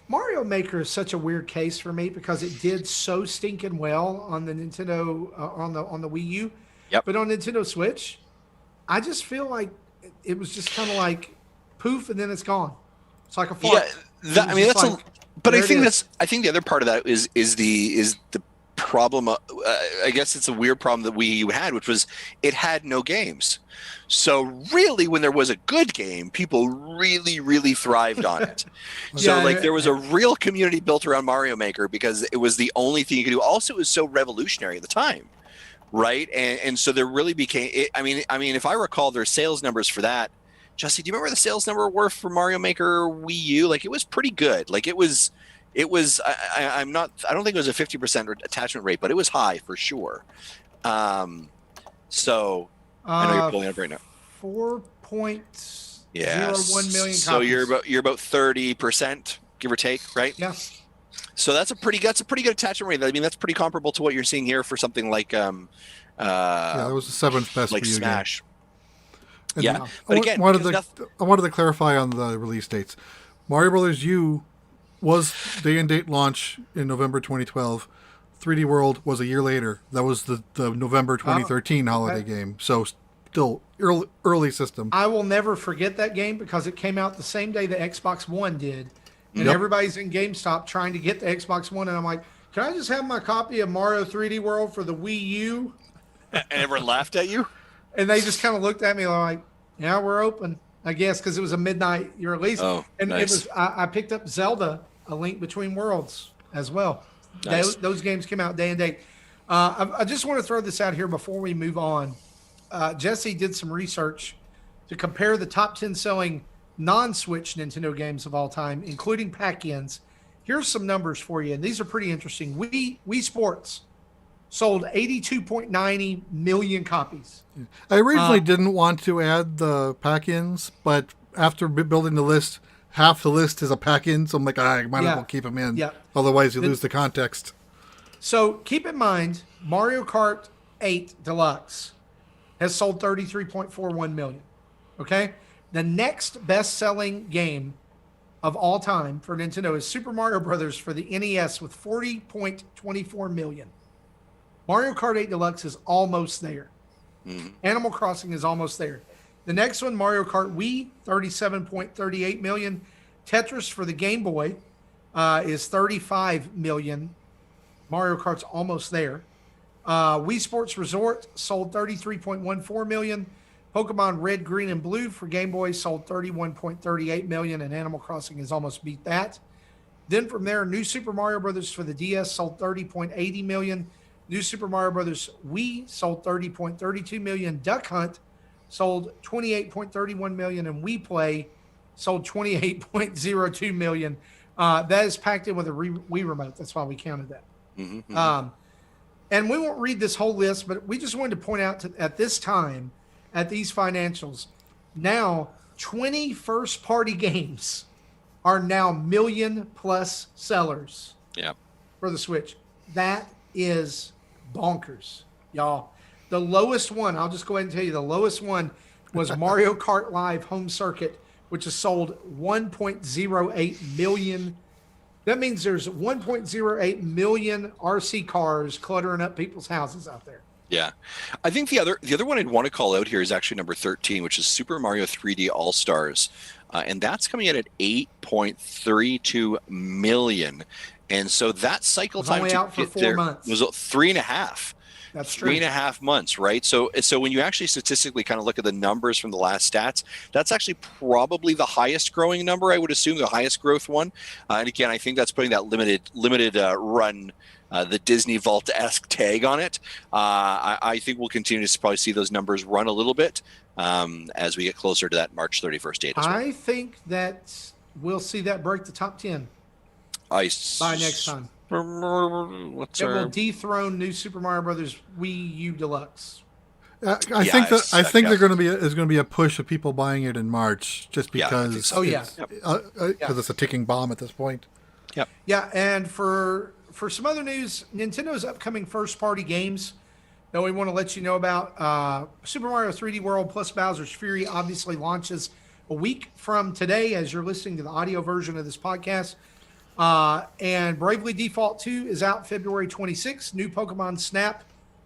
Mario Maker is such a weird case for me because it did so stinking well on the Nintendo on the Wii U. Yep. But on Nintendo Switch, I just feel like it was just kind of like poof and then it's gone. It's like a fart. Yeah, I mean that's like, but I think the other part of that is the problem. I guess it's a weird problem that Wii U had, which was it had no games. So really, when there was a good game, people really, really thrived on it. So there was a real community built around Mario Maker because it was the only thing you could do. Also, it was so revolutionary at the time, right? And so there really became. I mean, if I recall, their sales numbers for that. Jesse, do you remember the sales number were for Mario Maker Wii U? Like it was pretty good. Like it was. I don't think it was a 50% attachment rate, but it was high for sure. So. I know you're pulling it up right now. 4.01 million So copies. you're about 30%, give or take, right? Yeah. So that's a pretty good attachment rate. I mean, that's pretty comparable to what you're seeing here for something like that was the seventh best like Wii U Smash. Game. Yeah, but again, I wanted to clarify on the release dates. Mario Brothers U was day and date launch in November 2012. 3D World was a year later. That was the November 2013 holiday game. So still early system. I will never forget that game because it came out the same day the Xbox One did. And everybody's in GameStop trying to get the Xbox One. And I'm like, can I just have my copy of Mario 3D World for the Wii U? And everyone laughed at you? And they just kind of looked at me like, yeah, we're open, I guess, because it was a midnight release. Oh, and nice. it was I picked up Zelda, A Link Between Worlds as well. Nice. Those games came out day and date. I just want to throw this out here before we move on. Jesse did some research to compare the top 10 selling non-Switch Nintendo games of all time, including pack-ins. Here's some numbers for you, and these are pretty interesting. Wii Sports sold 82.90 million copies. I originally didn't want to add the pack-ins, but after building the list, half the list is a pack-in, so I'm like, I might as well keep them in. Yeah. Otherwise, you lose the context. So keep in mind, Mario Kart 8 Deluxe has sold 33.41 million. Okay? The next best-selling game of all time for Nintendo is Super Mario Brothers for the NES with 40.24 million. Mario Kart 8 Deluxe is almost there. Mm-hmm. Animal Crossing is almost there. The next one, Mario Kart Wii, 37.38 million. Tetris for the Game Boy is 35 million. Mario Kart's almost there. Wii Sports Resort sold 33.14 million. Pokemon Red, Green, and Blue for Game Boy sold 31.38 million, and Animal Crossing has almost beat that. Then from there, New Super Mario Brothers for the DS sold 30.80 million. New Super Mario Brothers Wii sold 30.32 million. Duck Hunt sold 28.31 million, and Wii Play sold 28.02 million. That is packed in with a Wii remote. That's why we counted that. Mm-hmm. And we won't read this whole list, but we just wanted to point out at this time, at these financials, now 20 first-party games are now million-plus sellers for the Switch. That is bonkers, y'all. The lowest one, I'll just go ahead and tell you, the lowest one was Mario Kart Live Home Circuit, which has sold 1.08 million. That means there's 1.08 million RC cars cluttering up people's houses out there. Yeah. I think the other one I'd want to call out here is actually number 13, which is Super Mario 3D All-Stars. And that's coming in at 8.32 million. And so that cycle time only out for 4 months. Was 3.5. That's true. 3.5 months, right? So when you actually statistically kind of look at the numbers from the last stats, that's actually probably the highest growing number, I would assume, the highest growth one. And again, I think that's putting that limited run, the Disney Vault-esque tag on it. I think we'll continue to probably see those numbers run a little bit as we get closer to that March 31st date as well. I think that we'll see that break the top 10 by next time. It will dethrone New Super Mario Brothers Wii U Deluxe. I think they're going to be there's going to be a push of people buying it in March just because. Because it's a ticking bomb at this point. Yep. Yeah, and for some other news, Nintendo's upcoming first-party games that we want to let you know about. Super Mario 3D World plus Bowser's Fury obviously launches a week from today as you're listening to the audio version of this podcast. And Bravely Default 2 is out February 26th. New Pokemon Snap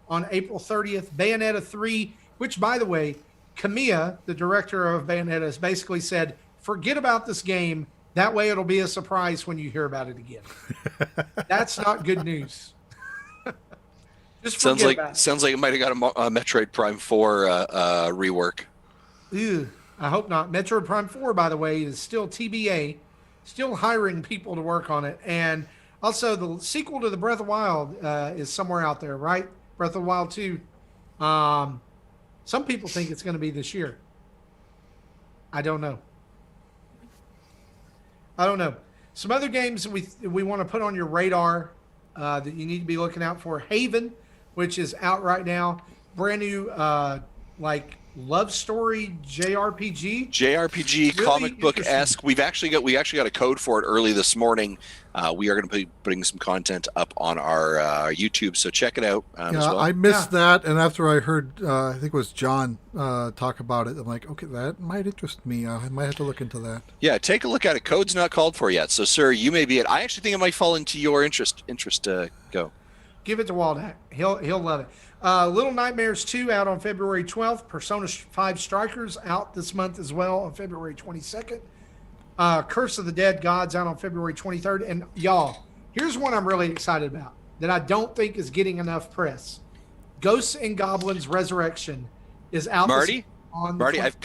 on April 30th. Bayonetta 3, which, by the way, Kamiya, the director of Bayonetta, has basically said, forget about this game. That way it'll be a surprise when you hear about it again. That's not good news. Just sounds like it might have got a Metroid Prime 4 rework. Ew, I hope not. Metroid Prime 4, by the way, is still TBA, still hiring people to work on it. And also the sequel to the Breath of the Wild is somewhere out there, right? Breath of the Wild 2. Some people think it's going to be this year. I don't know. Some other games we want to put on your radar that you need to be looking out for. Haven, which is out right now. Brand new love story JRPG really comic book-esque. We actually got a code for it early this morning. We are going to be putting some content up on our YouTube, so check it out as well. I missed that, and after I heard I think it was John talk about it, I'm like, okay, that might interest me. I might have to look into that. Yeah, take a look at it. Code's not called for yet, so sir, you may be it. I actually think it might fall into your interest. Go. Give it to Waldack. He'll love it. Little Nightmares 2 out on February 12th. Persona 5 Strikers out this month as well on February 22nd. Curse of the Dead Gods out on February 23rd. And y'all, here's one I'm really excited about that I don't think is getting enough press. Ghosts and Goblins Resurrection is out. Marty, I've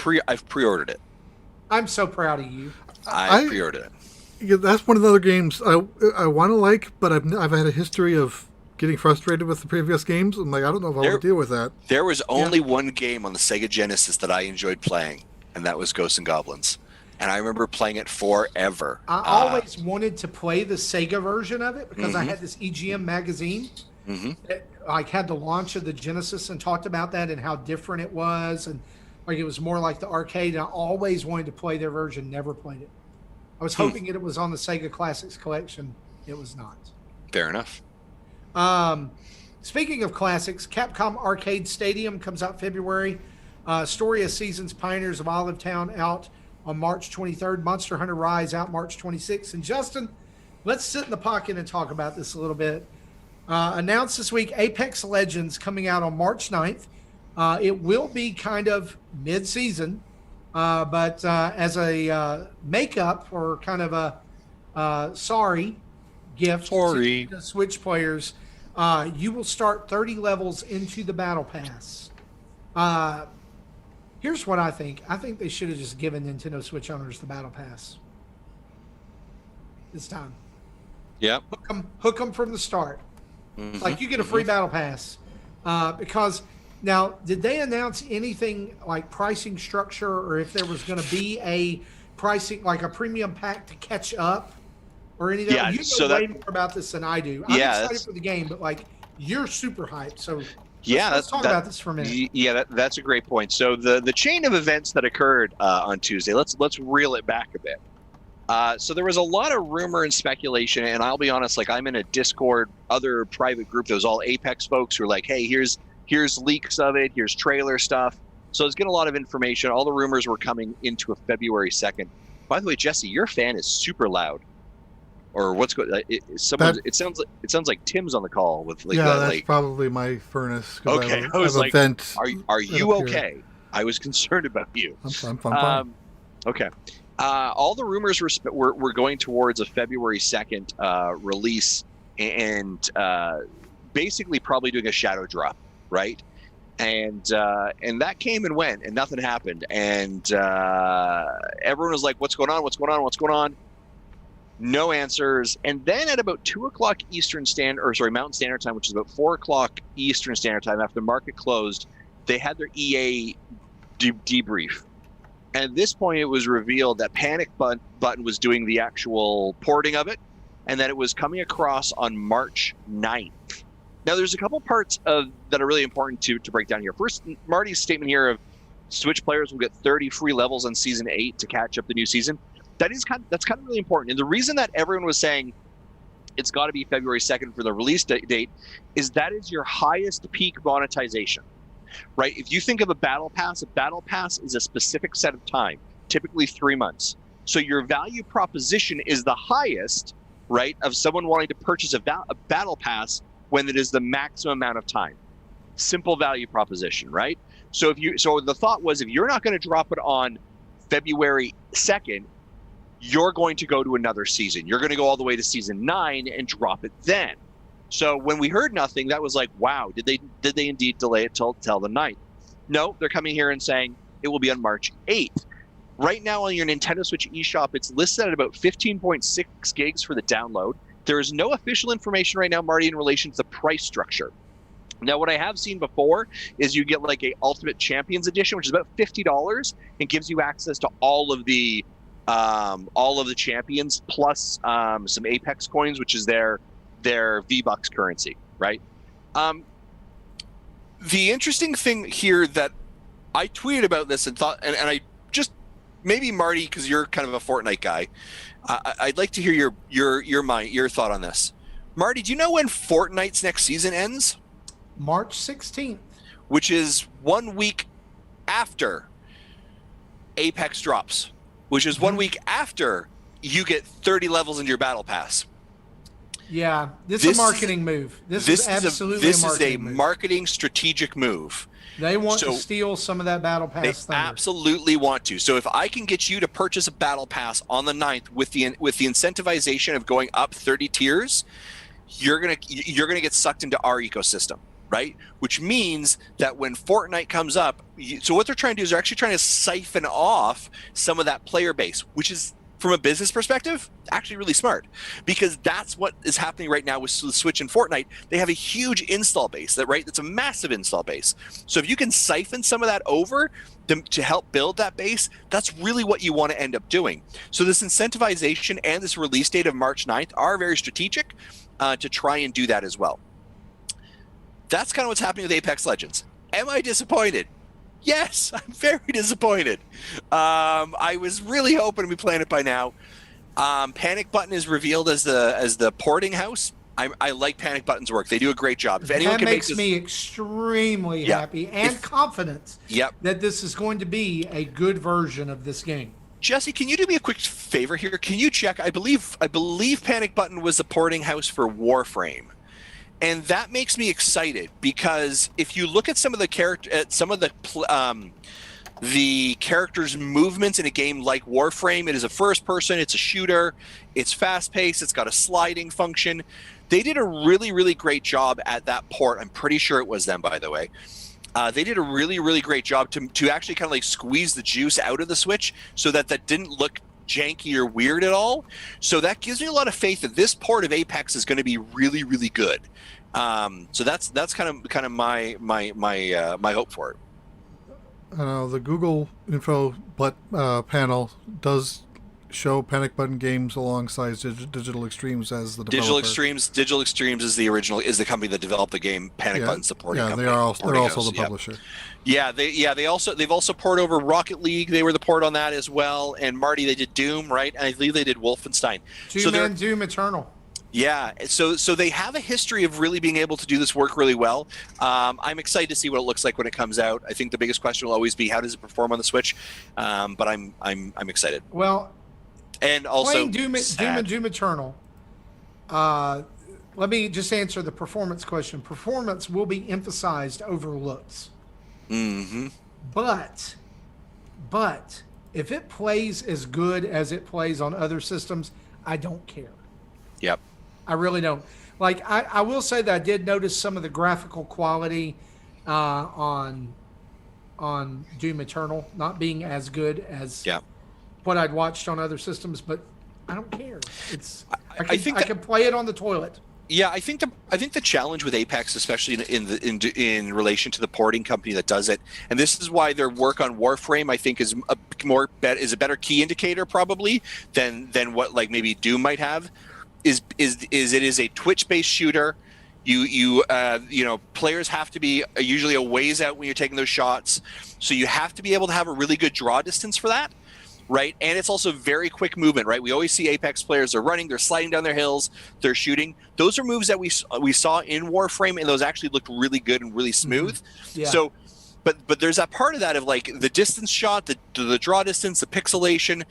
pre-ordered it. I'm so proud of you. I pre-ordered it. Yeah, that's one of the other games I want to like, but I've had a history of getting frustrated with the previous games. I'm like, I don't know if I want to deal with that. There was only one game on the Sega Genesis that I enjoyed playing, and that was Ghosts and Goblins. And I remember playing it forever. I always wanted to play the Sega version of it because I had this EGM magazine that had the launch of the Genesis and talked about that and how different it was. And it was more like the arcade. And I always wanted to play their version, never played it. I was hoping it was on the Sega Classics collection. It was not. Fair enough. Speaking of classics, Capcom Arcade Stadium comes out February. Story of Seasons, Pioneers of Olive Town out on March 23rd. Monster Hunter Rise out March 26th. And Justin, let's sit in the pocket and talk about this a little bit. Announced this week, Apex Legends coming out on March 9th. It will be kind of mid-season, but as a makeup or kind of a sorry gift to the Switch players, you will start 30 levels into the Battle Pass. Here's what I think. I think they should have just given Nintendo Switch owners the Battle Pass this time. Yeah. Hook them from the start. Like you get a free Battle Pass. Because now, did they announce anything like pricing structure or if there was going to be a pricing, like a premium pack to catch up? Or anything? Yeah, you know way more about this than I do. I'm excited for the game, but you're super hyped. So let's talk about this for a minute. Yeah, that's a great point. So the chain of events that occurred on Tuesday, let's reel it back a bit. So there was a lot of rumor and speculation, and I'll be honest, I'm in a Discord, other private group that was all Apex folks who are like, hey, here's leaks of it, here's trailer stuff. So I was getting a lot of information. All the rumors were coming into a February 2nd. By the way, Jesse, your fan is super loud. Or what's going? It sounds like Tim's on the call with that's probably my furnace. Okay, I was like, vent are you okay? Here. I was concerned about you. I'm fine. Okay. All the rumors were going towards a February 2nd release, and basically probably doing a shadow drop, right? And that came and went, and nothing happened, and everyone was like, "What's going on? What's going on? What's going on?" No answers. And then at about 2 o'clock Mountain Standard Time, which is about 4 o'clock Eastern Standard Time, after the market closed, they had their EA debrief. And at this point, it was revealed that Panic Button was doing the actual porting of it, and that it was coming across on March 9th. Now, there's a couple parts that are really important to break down here. First, Marty's statement here of Switch players will get 30 free levels on Season 8 to catch up the new season. That's kind of really important. And the reason that everyone was saying it's got to be February 2nd for the release date is that is your highest peak monetization, right? If you think of a battle pass is a specific set of time, typically 3 months. So your value proposition is the highest, right, of someone wanting to purchase a battle pass when it is the maximum amount of time. Simple value proposition, right? So the thought was, if you're not going to drop it on February 2nd, you're going to go to another season. You're going to go all the way to season 9 and drop it then. So when we heard nothing, that was like, wow, did they indeed delay it till the 9th? No, they're coming here and saying it will be on March 8th. Right now on your Nintendo Switch eShop, it's listed at about 15.6 gigs for the download. There is no official information right now, Marty, in relation to the price structure. Now, what I have seen before is you get like a Ultimate Champions Edition, which is about $50, and gives you access to all of the champions plus some Apex coins, which is their V-Bucks currency, right? The interesting thing here that I tweeted about this and thought, and I just maybe Marty, because you're kind of a Fortnite guy, I'd like to hear your thought on this. Marty, do you know when Fortnite's next season ends? March 16th. Which is 1 week after Apex drops, which is 1 week after you get 30 levels into your battle pass. Yeah, this is a marketing move. This is absolutely a marketing strategic move. They want to steal some of that battle pass thunder. They absolutely want to. So if I can get you to purchase a battle pass on the 9th with the incentivization of going up 30 tiers, you're gonna get sucked into our ecosystem, right? Which means that when Fortnite comes up, so what they're trying to do is they're actually trying to siphon off some of that player base, which is, from a business perspective, actually really smart, because that's what is happening right now with Switch and Fortnite. They have a huge install base, that's a massive install base. So if you can siphon some of that over to help build that base, that's really what you want to end up doing. So this incentivization and this release date of March 9th are very strategic to try and do that as well. That's kind of what's happening with Apex Legends. Am I disappointed? Yes, I'm very disappointed. I was really hoping we'd be playing it by now. Panic Button is revealed as the porting house. I like Panic Button's work. They do a great job. If anyone that makes me extremely happy and confident that this is going to be a good version of this game. Jesse, can you do me a quick favor here? Can you check? I believe Panic Button was the porting house for Warframe. And that makes me excited, because if you look at some of the characters' movements in a game like Warframe, it is a first person, it's a shooter, it's fast paced, it's got a sliding function. They did a really, really great job at that port. I'm pretty sure it was them, by the way. They did a really, really great job to actually kind of like squeeze the juice out of the Switch so that didn't look janky or weird at all. So that gives me a lot of faith that this port of Apex is going to be really, really good. So that's kind of my hope for it. The Google Info panel does show Panic Button Games alongside Digital Extremes as the developer. Digital Extremes is the company that developed the game. Panic Button supporting company. They're also the publisher. They've also poured over Rocket League. They were the port on that as well. And Marty, they did Doom, right? And I believe they did Wolfenstein. Doom Eternal. Yeah, so they have a history of really being able to do this work really well. I'm excited to see what it looks like when it comes out. I think the biggest question will always be, how does it perform on the Switch? But I'm excited. Well, and also playing Doom and Doom Eternal. Let me just answer the performance question. Performance will be emphasized over looks. Mm-hmm. But if it plays as good as it plays on other systems, I don't care. Yep. I really don't. Like, I will say that I did notice some of the graphical quality on Doom Eternal not being as good as what I'd watched on other systems, but I don't care. I can play it on the toilet. Yeah, I think the challenge with Apex, especially in relation to the porting company that does it, and this is why their work on Warframe, I think, is a better key indicator probably than what like maybe Doom might have. Is it is a Twitch-based shooter. Players have to be usually a ways out when you're taking those shots, so you have to be able to have a really good draw distance for that, right? And it's also very quick movement, right? We always see Apex players are running, they're sliding down their hills, they're shooting. Those are moves that we saw in Warframe, and those actually looked really good and really smooth. Yeah. So, but there's that part of that of like the distance shot, the draw distance, the pixelation.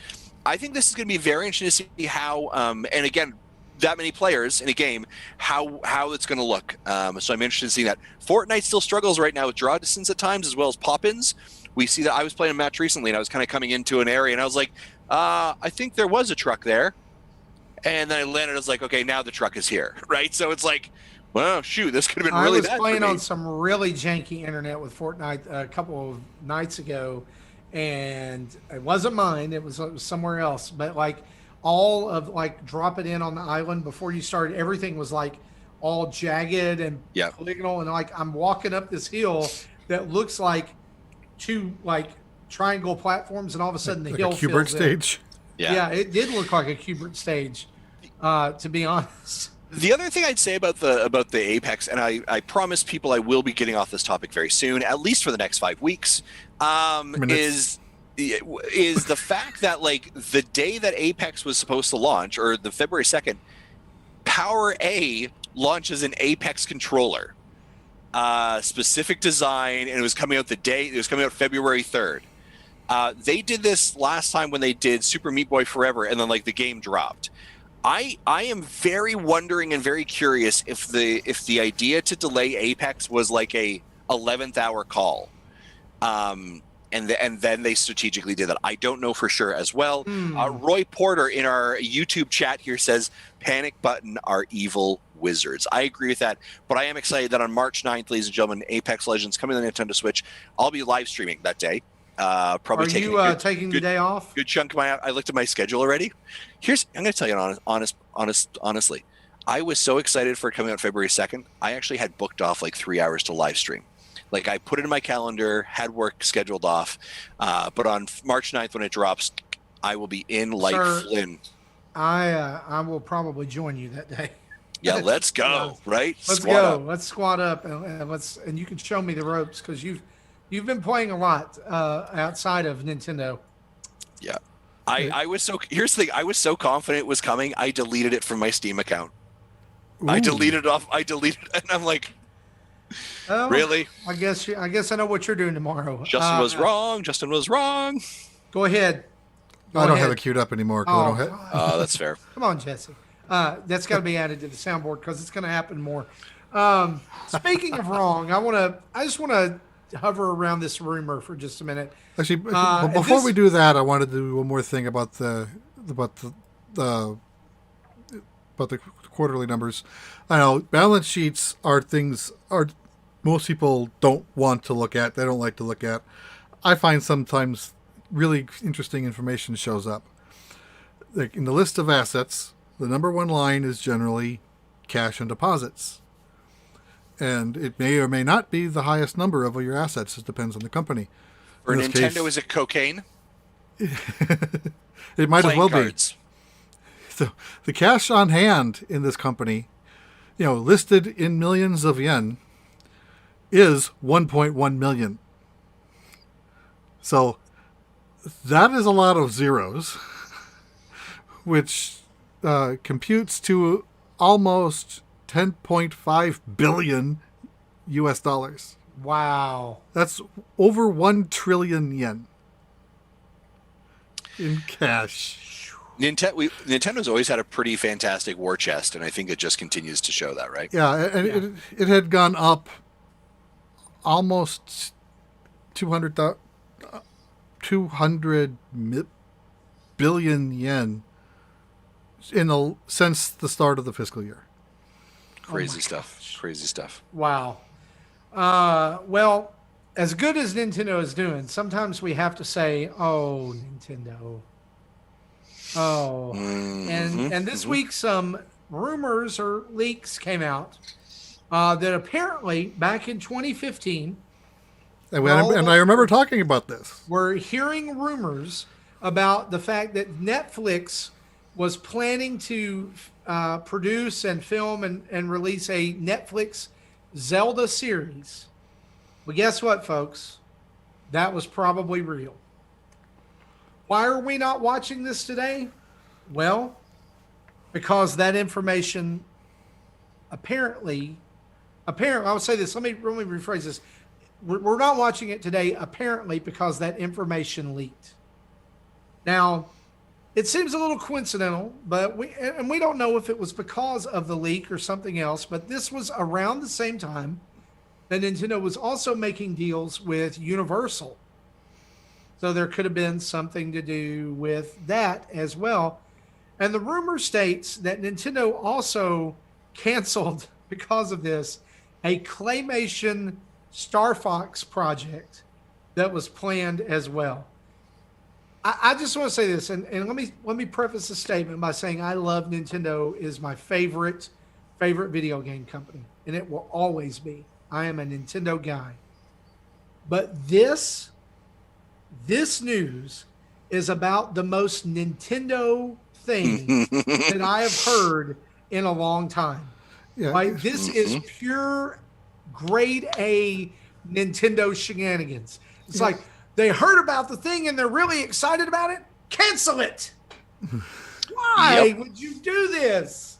I think this is going to be very interesting to see how, and again, that many players in a game, how it's going to look. So I'm interested in seeing that. Fortnite still struggles right now with draw distance at times, as well as pop-ins. We see that. I was playing a match recently, and I was kind of coming into an area, and I was like, I think there was a truck there. And then I landed, I was like, okay, now the truck is here, right? So it's like, well, shoot, this could have been really bad. I was playing on some really janky internet with Fortnite a couple of nights ago, and it wasn't mine. It was somewhere else. But like all of like drop it in on the island before you started, everything was like all jagged and polygonal. And like I'm walking up this hill that looks like two like triangle platforms, and all of a sudden the hill a Qbert stage. Yeah, it did look like a Qbert stage, to be honest. The other thing I'd say about the Apex, and I promise people I will be getting off this topic very soon, at least for the next 5 weeks, is the fact that like the day that Apex was supposed to launch, or the February 2nd, Power A launches an Apex controller, specific design, and it was coming out February 3rd. They did this last time when they did Super Meat Boy Forever, and then like the game dropped. I am very wondering and very curious if the idea to delay Apex was like a 11th hour call, and then they strategically did that. I don't know for sure as well. Roy Porter in our YouTube chat here says Panic Button are evil wizards. I agree with that, but I am excited that on March 9th, ladies and gentlemen, Apex Legends coming to the Nintendo Switch. I'll be live streaming that day. Probably taking the day off? Good chunk of I looked at my schedule already. I'm going to tell you honestly, I was so excited for it coming out February 2nd. I actually had booked off like 3 hours to live stream. Like I put it in my calendar, had work scheduled off. But on March 9th when it drops, I will be in like Flynn. I will probably join you that day. Yeah, let's go. Right? Let's go. Let's squat up and you can show me the ropes, because You've been playing a lot outside of Nintendo. Yeah. Here's the thing. I was so confident it was coming, I deleted it from my Steam account. Ooh. I deleted it, and I'm like, really? I guess I know what you're doing tomorrow. Justin was wrong. Go ahead. I don't have it queued up anymore. Oh, that's fair. Come on, Jesse. That's got to be added to the soundboard, because it's going to happen more. Speaking of wrong, I just want to hover around this rumor for just a minute. Actually, before we do that, I wanted to do one more thing about the quarterly numbers. I know balance sheets are things most people don't want to look at. They don't like to look at. I find sometimes really interesting information shows up. Like in the list of assets, the number one line is generally cash and deposits. And it may or may not be the highest number of your assets. It depends on the company. For Nintendo, is it cocaine? It might as well cards. Be. So the cash on hand in this company, listed in millions of yen, is 1.1 million. So that is a lot of zeros, which computes to almost 10.5 billion US dollars. Wow. That's over 1 trillion yen in cash. Nintendo's always had a pretty fantastic war chest, and I think it just continues to show that, right? Yeah, and it had gone up almost 200 billion yen since the start of the fiscal year. Crazy stuff. Wow. Well, as good as Nintendo is doing, sometimes we have to say, "Oh, Nintendo." Oh, and this week some rumors or leaks came out that apparently back in 2015, and I remember talking about this. We're hearing rumors about the fact that Netflix was planning to produce and film and release a Netflix Zelda series. Well, guess what, folks? That was probably real. Why are we not watching this today? Well, because that information apparently, I would say this. Let me rephrase this. We're not watching it today, apparently, because that information leaked. Now, it seems a little coincidental, but we don't know if it was because of the leak or something else. But this was around the same time that Nintendo was also making deals with Universal. So there could have been something to do with that as well. And the rumor states that Nintendo also canceled, because of this, a claymation Star Fox project that was planned as well. I just want to say this, and let me preface the statement by saying I love Nintendo. Is my favorite video game company, and it will always be. I am a Nintendo guy. But this news is about the most Nintendo thing that I have heard in a long time. Yeah. Like, this is pure grade A Nintendo shenanigans. It's like they heard about the thing and they're really excited about it. Cancel it. Why would you do this?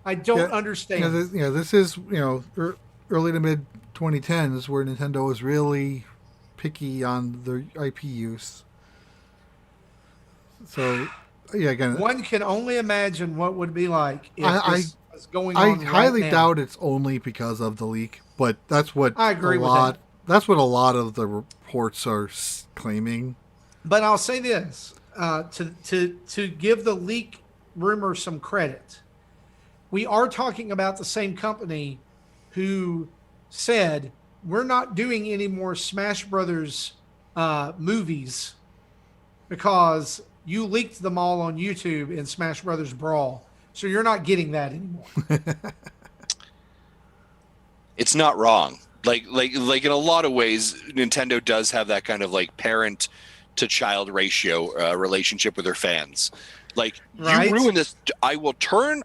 I don't understand. This is early to mid 2010s where Nintendo was really picky on the IP use. So, again, one can only imagine what would be like if this was going I on. highly right now. doubt it's only because of the leak, but that's what I agree with that. That's what a lot of the reports are claiming. But I'll say this to give the leak rumor some credit. We are talking about the same company who said we're not doing any more Smash Brothers movies because you leaked them all on YouTube in Smash Brothers Brawl. So you're not getting that anymore. It's not wrong. Like in a lot of ways, Nintendo does have that kind of like parent to child ratio relationship with their fans. Like, Right. you ruin this, I will turn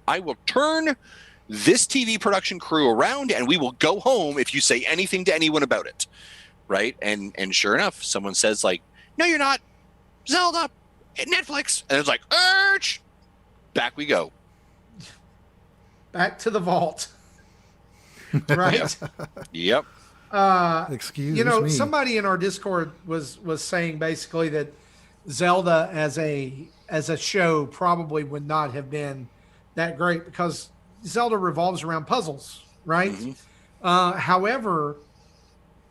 this TV production crew around, and we will go home if you say anything to anyone about it, right? And sure enough, someone says like, "No, you're not, Zelda, Netflix," and it's like, "Urch!" Back we go. Back to the vault. Right? Yep. Excuse me. Somebody in our Discord was saying basically that Zelda as a show probably would not have been that great because Zelda revolves around puzzles, right? Mm-hmm. However,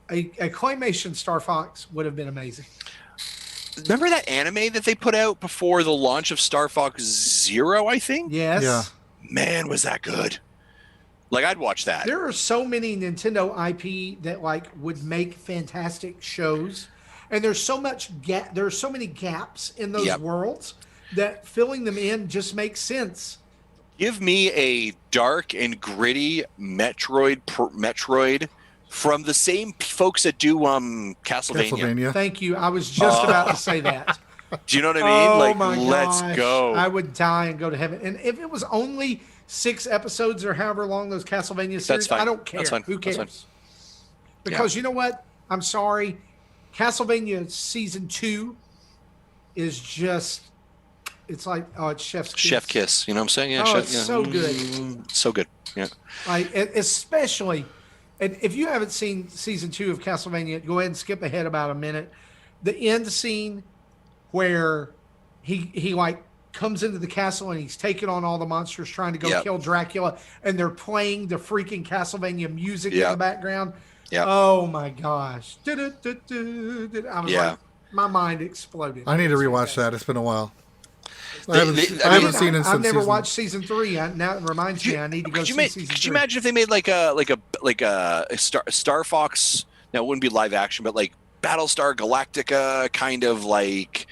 a claymation Star Fox would have been amazing. Remember that anime that they put out before the launch of Star Fox Zero, I think? Yes. Yeah. Man, was that good. Like, I'd watch that. There are so many Nintendo IP that like would make fantastic shows, and there's so much there are so many gaps in those worlds that filling them in just makes sense. Give me a dark and gritty Metroid from the same folks that do Castlevania. Thank you. I was just about to say that. Do you know what I mean? My let's gosh. go. I would die and go to heaven. And if it was only 6 episodes or however long those Castlevania series, fine. I don't care. That's fine. Who cares? That's fine. Because you know what? I'm sorry. Castlevania Season 2 is just, it's like, it's chef's kiss. Chef kiss. You know what I'm saying? Yeah. Oh, chef, it's yeah. so good. So good. Yeah. Like, especially, and if you haven't seen Season 2 of Castlevania, go ahead and skip ahead about a minute. The end scene where he like comes into the castle and he's taking on all the monsters trying to go kill Dracula, and they're playing the freaking Castlevania music in the background. Yeah. Oh my gosh. I was like, my mind exploded. I need to rewatch that. It's been a while. I haven't seen it since I've never watched Season 3. Now it reminds me I need to go see Season 3. Could you imagine if they made like a Star Fox? Now it wouldn't be live action, but like Battlestar Galactica kind of like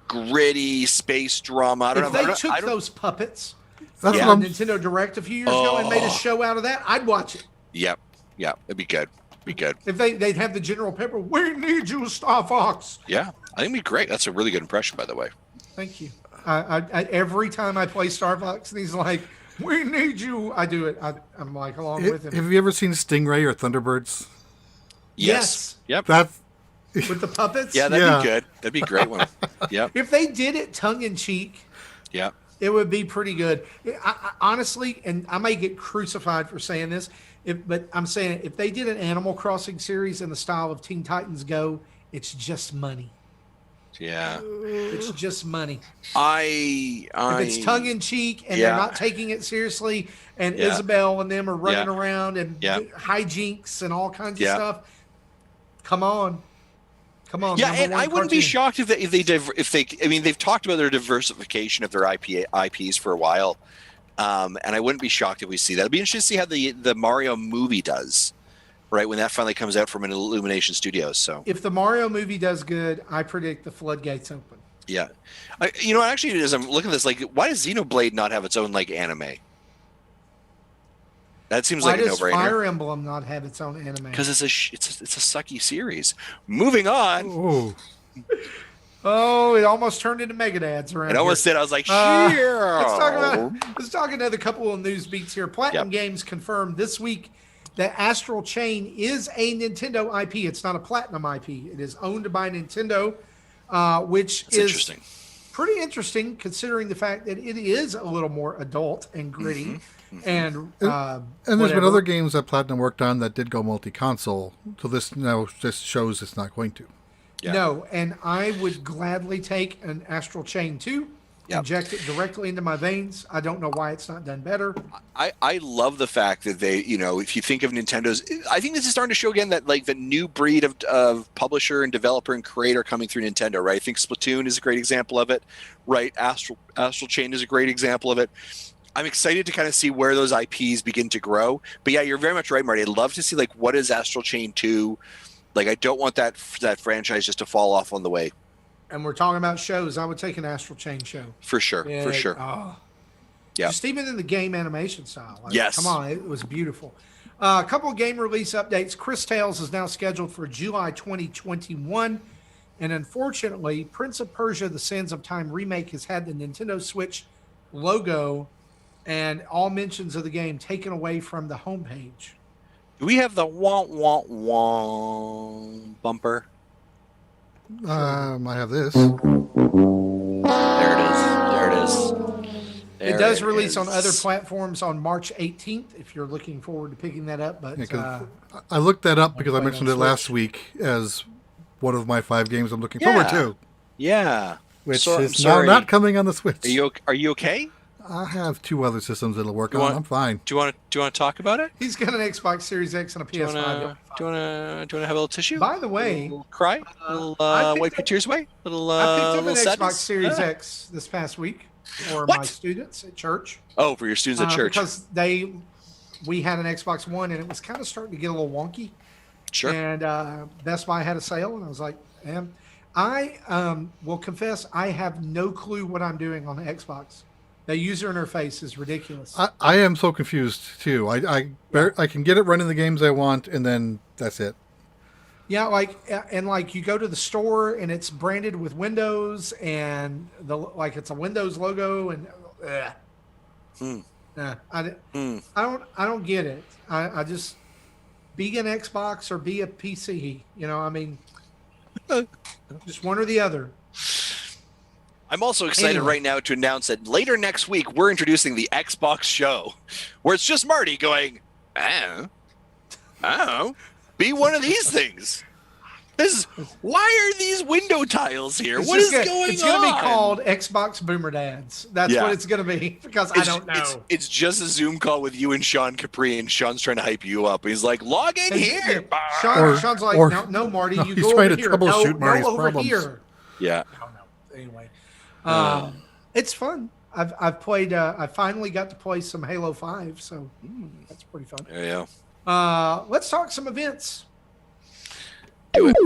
gritty space drama. I don't know. If they took those puppets That's from what I'm- Nintendo Direct a few years ago and made a show out of that, I'd watch it. Yep. It'd be good. If they'd have the General Pepper, we need you, Star Fox. Yeah, I think it'd be great. That's a really good impression, by the way. Thank you. Every time I play Star Fox, and he's like, "We need you," I do it. I'm like along with him. Have you ever seen Stingray or Thunderbirds? Yes. Yep. That's With the puppets. Yeah, that'd be good. That'd be a great one. Yep. If they did it tongue in cheek, Yep. it would be pretty good. Honestly, and I may get crucified for saying this, but I'm saying if they did an Animal Crossing series in the style of Teen Titans Go, it's just money. Yeah. It's just money. If If it's tongue in cheek and they're not taking it seriously, and Isabel and them are running around and hijinks and all kinds of stuff, come on. Yeah, and I wouldn't be shocked if they. I mean, they've talked about their diversification of their IPs for a while, and I wouldn't be shocked if we see that. It'll be interesting to see how the Mario movie does, right, when that finally comes out from an Illumination Studios. So if the Mario movie does good, I predict the floodgates open. Yeah, actually, as I'm looking at this, like, why does Xenoblade not have its own like anime? That seems like a no-brainer. Why does Fire Emblem not have its own anime? Because it's a sucky series. Moving on. oh. Oh, it almost turned into Megadads around. It almost here. did. I was like, sure. Let's talk another couple of news beats here. Platinum Games confirmed this week that Astral Chain is a Nintendo IP. It's not a Platinum IP. It is owned by Nintendo, which is interesting. Pretty interesting considering the fact that it is a little more adult and gritty. And there's been other games that Platinum worked on that did go multi-console. So this now just shows it's not going to. Yeah. No, and I would gladly take an Astral Chain 2, inject it directly into my veins. I don't know why it's not done better. I love the fact that they, if you think of Nintendo's, I think this is starting to show again that like the new breed of publisher and developer and creator coming through Nintendo, right? I think Splatoon is a great example of it, right? Astral Chain is a great example of it. I'm excited to kind of see where those IPs begin to grow. But yeah, you're very much right, Marty. I'd love to see like what is Astral Chain 2. Like, I don't want that franchise just to fall off on the way. And we're talking about shows. I would take an Astral Chain show. For sure. For sure. Yeah. Just even in the game animation style. Like, yes. Come on. It was beautiful. A couple of game release updates. Chris Tales is now scheduled for July 2021. And unfortunately, Prince of Persia, The Sands of Time remake has had the Nintendo Switch logo and all mentions of the game taken away from the homepage. Do we have the wah wah wah bumper? I have this. There it is. It does release on other platforms on March 18th if you're looking forward to picking that up. But I looked that up because I mentioned it last week as one of my 5 games I'm looking forward to. Yeah. Which is now not coming on the Switch. Are you okay? I have 2 other systems it'll work on. I'm fine. Do you want to talk about it? He's got an Xbox Series X and a PS5. Do you want to have a little tissue? By the way, a little cry, wipe your tears away. I picked up an sadness? Xbox Series X this past week for my students at church. Oh, for your students at church. Because we had an Xbox One and it was kind of starting to get a little wonky. Sure. And Best Buy had a sale and I was like, I will confess I have no clue what I'm doing on the Xbox. The user interface is ridiculous. I am so confused too. I can get it running the games I want, and then that's it. Yeah, like you go to the store and it's branded with Windows and it's a Windows logo and I don't get it. I just be an Xbox or be a PC. Just one or the other. I'm also excited right now to announce that later next week, we're introducing the Xbox show, where it's just Marty going, be one of these things. Why are these window tiles here? What is going on? It's going to be called Xbox Boomer Dads. That's what it's going to be, because I don't know. It's just a Zoom call with you and Sean Capri, and Sean's trying to hype you up. He's like, log in here. Sean's like, no, Marty, you go over here. Troubleshoot Marty's over problems. here. Yeah. Anyway. It's fun. I've played. I finally got to play some Halo 5, so that's pretty fun. Yeah. Let's talk some events. Do it.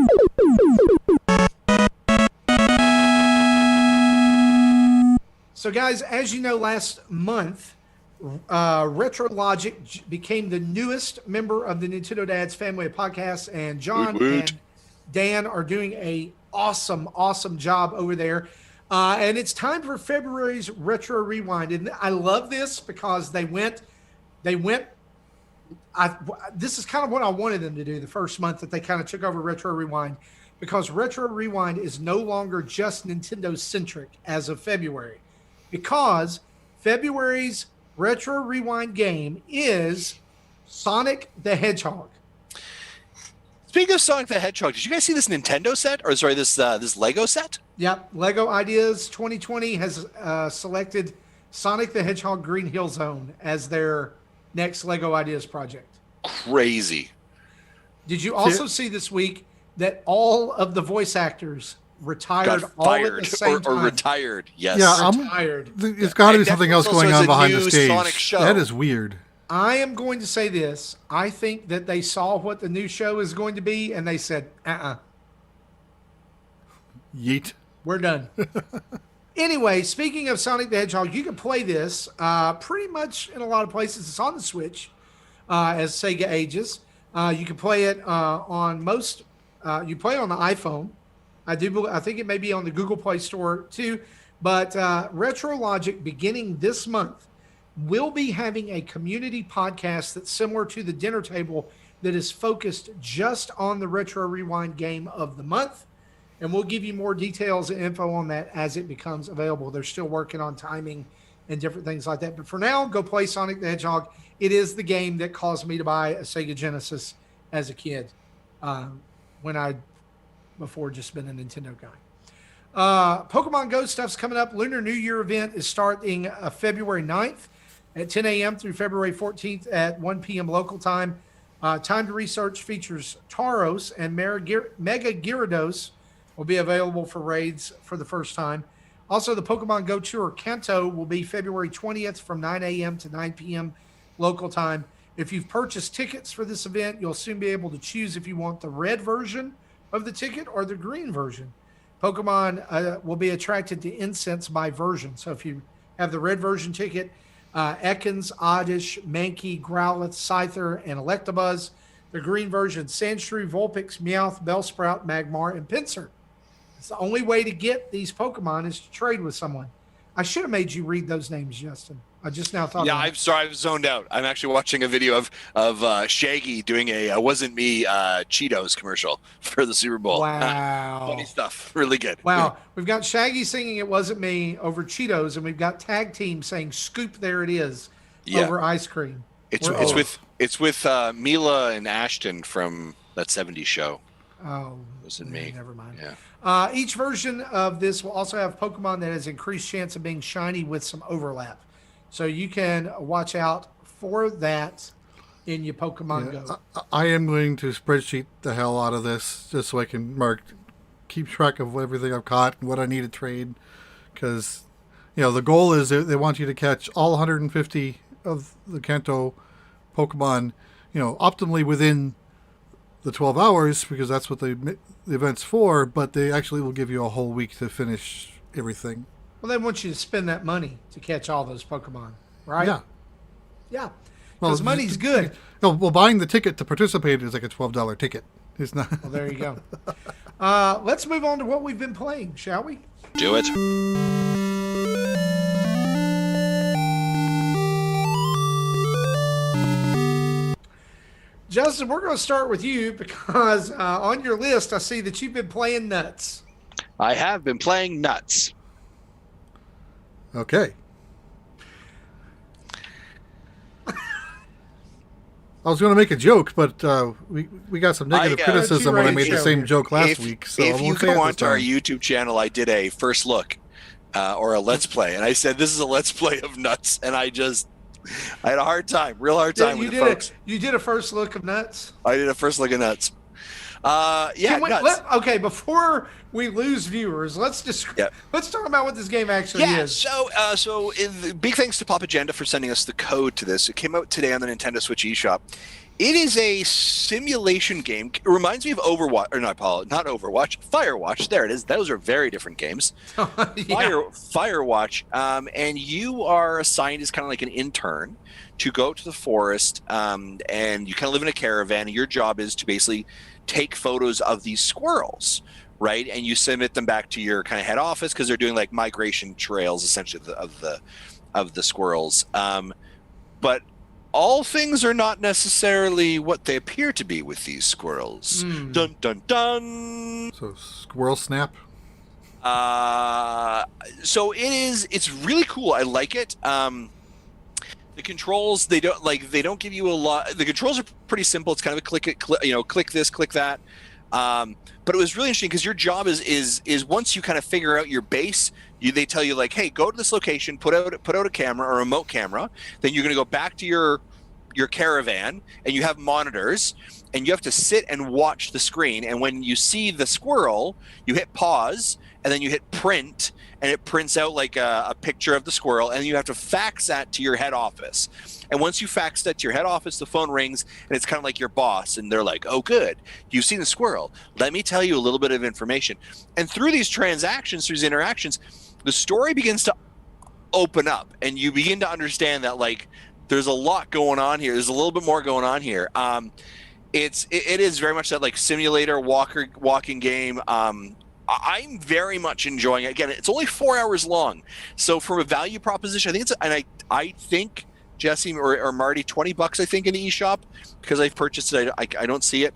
So, guys, as you know, last month, Retro Logic became the newest member of the Nintendo Dads family of podcasts, and John and Dan are doing a awesome job over there. And it's time for February's Retro Rewind. And I love this because they went, this is kind of what I wanted them to do the first month that they kind of took over Retro Rewind, because Retro Rewind is no longer just Nintendo centric as of February, because February's Retro Rewind game is Sonic the Hedgehog. Speaking of Sonic the Hedgehog, did you guys see this Nintendo set, or sorry, this Lego set? Yep, Lego Ideas 2020 has selected Sonic the Hedgehog Green Hill Zone as their next Lego Ideas project. Crazy. Did you also see this week that all of the voice actors retired Got all at fired the same or time? retired. Yes. Yeah, Retired. it's got to be And something Netflix else going also on has a behind the new stage. Sonic show. That is weird. I am going to say this. I think that they saw what the new show is going to be and they said, Yeet. we're done. Anyway, speaking of Sonic the Hedgehog, you can play this pretty much in a lot of places. It's on the Switch as Sega ages. You can play it on most. You play it on the iPhone. I think it may be on the Google Play Store too. But Retro Logic, beginning this month, will be having a community podcast that's similar to the dinner table, that is focused just on the Retro Rewind game of the month. And we'll give you more details and info on that as it becomes available. They're still working on timing and different things like that. But for now, go play Sonic the Hedgehog. It is the game that caused me to buy a Sega Genesis as a kid, before just been a Nintendo guy. Pokemon GO stuff's coming up. Lunar New Year event is starting February 9th at 10 a.m. through February 14th at 1 p.m. local time. Time to Research features Tauros and Mega Gyarados will be available for raids for the first time. Also, the Pokemon GO Tour Kanto will be February 20th from 9 a.m. to 9 p.m. local time. If you've purchased tickets for this event, you'll soon be able to choose if you want the red version of the ticket or the green version. Pokemon will be attracted to incense by version. So if you have the red version ticket, Ekans, Oddish, Mankey, Growlithe, Scyther, and Electabuzz. The green version, Sandshrew, Vulpix, Meowth, Bellsprout, Magmar, and Pinsir. It's the only way to get these Pokemon is to trade with someone. I should have made you read those names, Justin. I just now thought. Yeah, I'm sorry, I've zoned out. I'm actually watching a video of Shaggy doing a "Wasn't Me" Cheetos commercial for the Super Bowl. Wow, funny stuff. Really good. Wow, we've got Shaggy singing "It Wasn't Me" over Cheetos, and we've got Tag Team saying "Scoop, there it is" over ice cream. It's with Mila and Ashton from that '70s show. Oh, Wasn't Me. Never mind. Yeah. Each version of this will also have Pokemon that has increased chance of being shiny with some overlap. So you can watch out for that in your Pokemon Go. I am going to spreadsheet the hell out of this just so I can keep track of everything I've caught and what I need to trade. Because, the goal is they want you to catch all 150 of the Kanto Pokemon, optimally within the 12 hours, because that's what the event's for, but they actually will give you a whole week to finish everything. Well, they want you to spend that money to catch all those Pokemon, right? Yeah. Yeah. Because money's good. No, well, buying the ticket to participate is like a $12 ticket. It's not. Well, there you go. Let's move on to what we've been playing, shall we? Do it. Justin, we're going to start with you because on your list, I see that you've been playing Nuts. I have been playing Nuts. Okay. I was going to make a joke, but we got some negative criticism when I made the same joke last week. So if you go onto our YouTube channel, I did a first look or a Let's Play, and I said this is a Let's Play of Nuts, and I had a hard time, real hard time with the folks. You did a first look of Nuts? I did a first look of Nuts. Nuts. Okay, before we lose viewers, let's talk about what this game actually is. So big thanks to Pop Agenda for sending us the code to this. It came out today on the Nintendo Switch eShop. It is a simulation game. It reminds me of Overwatch, or not Overwatch, Firewatch. There it is. Those are very different games. Firewatch, and you are assigned as kind of like an intern to go to the forest, and you kind of live in a caravan. And your job is to basically take photos of these squirrels, right? And you submit them back to your kind of head office because they're doing like migration trails essentially of the squirrels. But all things are not necessarily what they appear to be with these squirrels. Dun dun dun. So squirrel snap. So it's really cool. I like it. The controls, they don't give you a lot. The controls are pretty simple. It's kind of a click this, click that. But it was really interesting because your job is once you kind of figure out your base, they tell you like, hey, go to this location, put out a camera or a remote camera. Then you're going to go back to your caravan, and you have monitors, and you have to sit and watch the screen. And when you see the squirrel, you hit pause, and then you hit print, and it prints out like a picture of the squirrel, and you have to fax that to your head office. And once you fax that to your head office, the phone rings, and it's kind of like your boss, and they're like, oh, good, you've seen the squirrel. Let me tell you a little bit of information. And through these transactions, through these interactions, the story begins to open up, and you begin to understand that, like, there's a lot going on here. There's a little bit more going on here. It is very much that, like, simulator walking game. I'm very much enjoying it. Again, it's only 4 hours long. So from a value proposition, I think I think Jesse or Marty, $20, I think, in the eShop, because I've purchased it. I don't see it.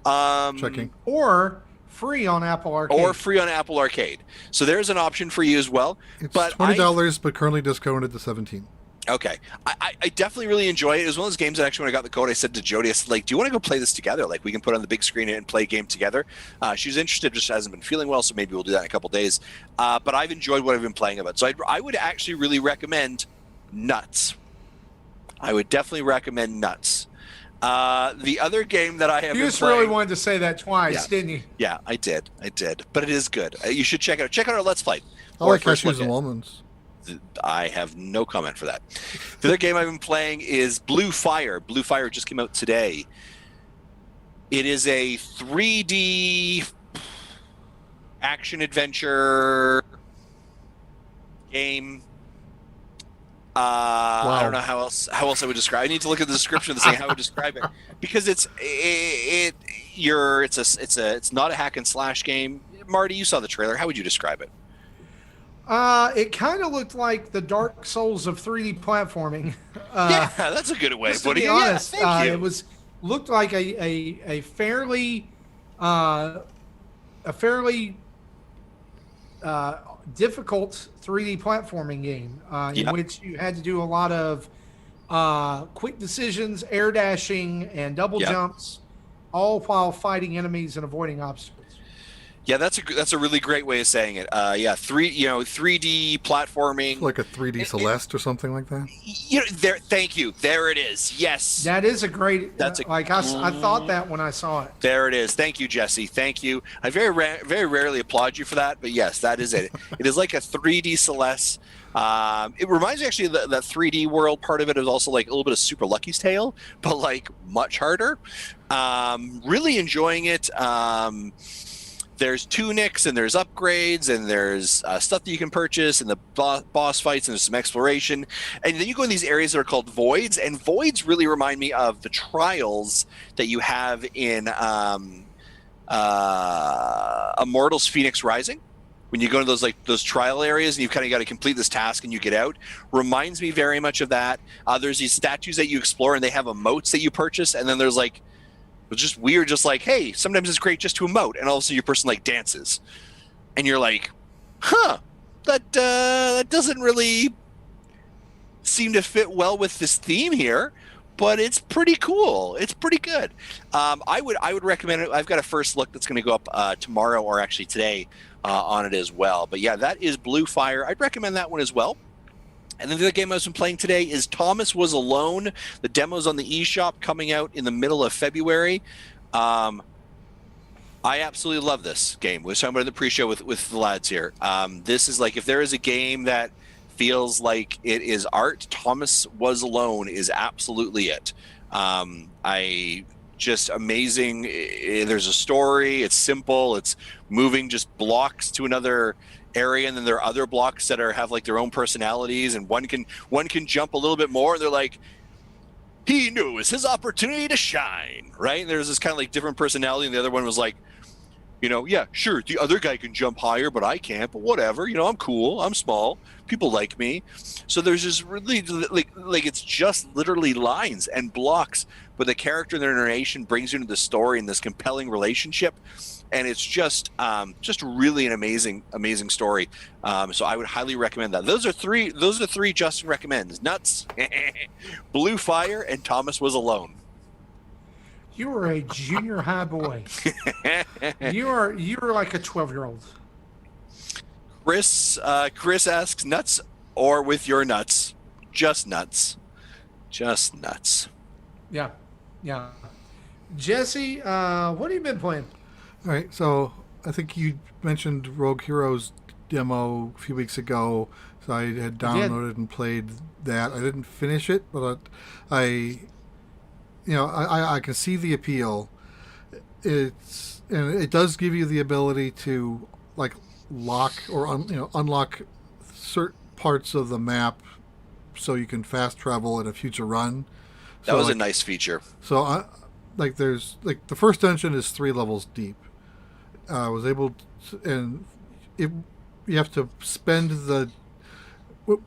Checking. Or free on Apple Arcade. So there's an option for you as well. It's but $20, but currently discounted to $17. Okay. I definitely really enjoy it. It was one of those games that actually, when I got the code, I said to Jody, I said, like, do you want to go play this together? Like, we can put on the big screen and play a game together. She was interested, just hasn't been feeling well, so maybe we'll do that in a couple days. But I've enjoyed what I've been playing of it. So I would actually really recommend Nuts. I would definitely recommend Nuts. The other game that I have You been just playing, really wanted to say that twice, didn't you? Yeah, I did. But it is good. You should check it out. Check out our Let's Play. I like cashews and almonds. I have no comment for that. The other game I've been playing is Blue Fire. Blue Fire just came out today. It is a 3D action adventure game. Wow. I don't know how else I would describe. I need to look at the description of the thing, how I would describe it, because it's not a hack and slash game. Marty, you saw the trailer. How would you describe it? It kind of looked like the Dark Souls of 3D platforming. Yeah, that's a good way of putting it. Honest, Yeah, thank you. It looked like a fairly difficult 3D platforming game in which you had to do a lot of quick decisions, air dashing, and double jumps, all while fighting enemies and avoiding obstacles. Yeah, that's a really great way of saying it. 3D platforming, Like a 3D Celeste or something like that. Thank you. There it is. Yes. That is a great. I thought that when I saw it. There it is. Thank you, Jesse. Thank you. I very rarely applaud you for that, but yes, that is it. It is like a 3D Celeste. It reminds me actually that 3D world part of it is also like a little bit of Super Lucky's Tale, but like much harder. Really enjoying it. There's tunics and there's upgrades and there's stuff that you can purchase and the boss fights and there's some exploration. And then you go in these areas that are called voids, and voids really remind me of the trials that you have in Immortals Phoenix Rising. When you go to those trial areas and you've kind of got to complete this task and you get out, reminds me very much of that. There's these statues that you explore and they have emotes that you purchase, and then there's like, it's just weird, just like, hey, sometimes it's great just to emote, and all of a sudden your person like dances, and you're like, that doesn't really seem to fit well with this theme here, but it's pretty cool. It's pretty good. I would recommend it. I've got a first look that's going to go up tomorrow, or actually today, on it as well. But yeah, that is Blue Fire. I'd recommend that one as well. And then the other game I've been playing today is Thomas Was Alone. The demo's on the eShop, coming out in the middle of February. I absolutely love this game. We were talking about it in the pre-show with the lads here. This is like, if there is a game that feels like it is art, Thomas Was Alone is absolutely it. Just amazing. There's a story. It's simple. It's moving just blocks to another area, and then there are other blocks that have like their own personalities, and one can jump a little bit more, and they're like, he knew it was his opportunity to shine, right? And there's this kind of like different personality, and the other one was like, Yeah, sure, the other guy can jump higher, but I can't. But whatever, I'm cool. I'm small. People like me. So there's this really like it's just literally lines and blocks, but the character and their narration brings you into the story and this compelling relationship, and it's just really an amazing story. So I would highly recommend that. Those are three Justin recommends: Nuts, Blue Fire, and Thomas Was Alone. You were a junior high boy. You're like a 12-year-old. Chris asks, nuts or with your nuts? Just nuts. Just nuts. Yeah, yeah. Jesse, what have you been playing? All right, so I think you mentioned Rogue Heroes demo a few weeks ago, so I had downloaded and played that. I didn't finish it, but I can see the appeal. It does give you the ability to like lock or unlock certain parts of the map, so you can fast travel in a future run. That was a nice feature. So there's the first dungeon is 3 levels deep. I was able to, and you have to spend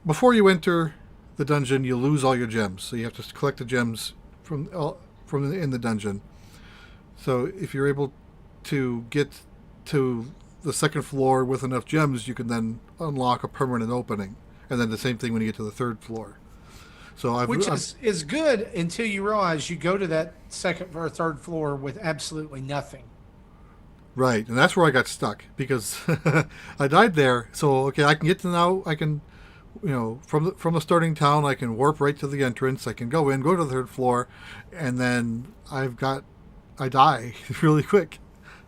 before you enter the dungeon, you lose all your gems. So you have to collect the gems from in the dungeon. So if you're able to get to the second floor with enough gems, you can then unlock a permanent opening. And then the same thing when you get to the third floor. So Which is good until you realize you go to that second or third floor with absolutely nothing. Right, and that's where I got stuck because I died there. So okay, I can get to now. I can, from the starting town, I can warp right to the entrance. I can go in, go to the third floor, and then I die really quick.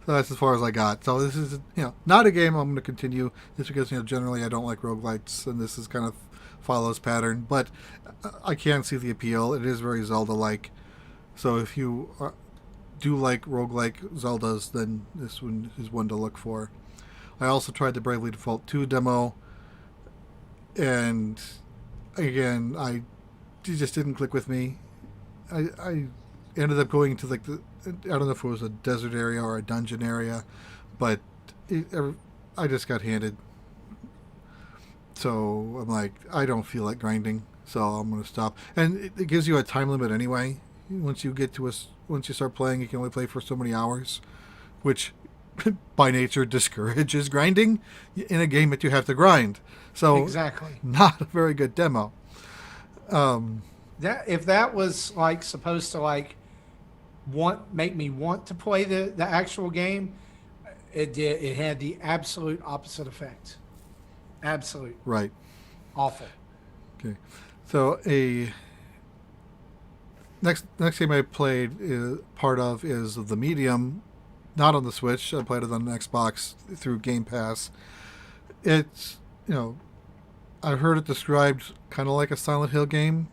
So that's as far as I got. So this is not a game I'm going to continue just because generally I don't like roguelites, and this is kind of follows pattern. But I can see the appeal. It is very Zelda-like. So if you do like roguelike Zeldas, then this one is one to look for. I also tried the Bravely Default 2 demo, and again, it just didn't click with me. I ended up going to I don't know if it was a desert area or a dungeon area, but I just got handed. So I'm like, I don't feel like grinding, so I'm going to stop. And it gives you a time limit anyway. Once you start playing, you can only play for so many hours, which by nature discourages grinding in a game that you have to grind. So exactly, not a very good demo. If that was supposed to make me want to play the actual game, it had the absolute opposite effect. Absolute. Right. Awful. Okay. So next game I played part of is The Medium, not on the Switch. I played it on Xbox through Game Pass. It's I heard it described kind of like a Silent Hill game,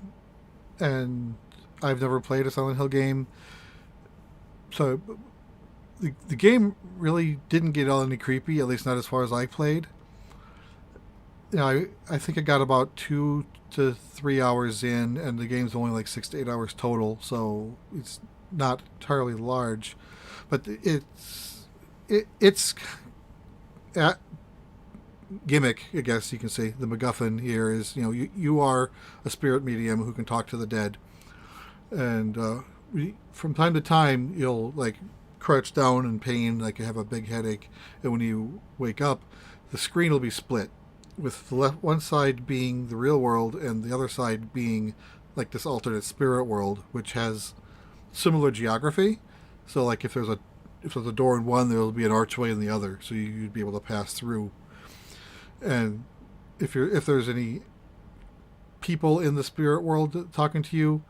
and I've never played a Silent Hill game. So the game really didn't get all any creepy, at least not as far as I played. I think I got about 2 to 3 hours in, and the game's only 6 to 8 hours total, so it's not entirely large. But it's gimmick, I guess you can say. The MacGuffin here is you are a spirit medium who can talk to the dead, and from time to time you'll crouch down in pain, you have a big headache, and when you wake up, the screen will be split, with the one side being the real world and the other side being this alternate spirit world, which has similar geography. So if there's a door in one, there will be an archway in the other, so you'd be able to pass through. And if there's any people in the spirit world talking to you,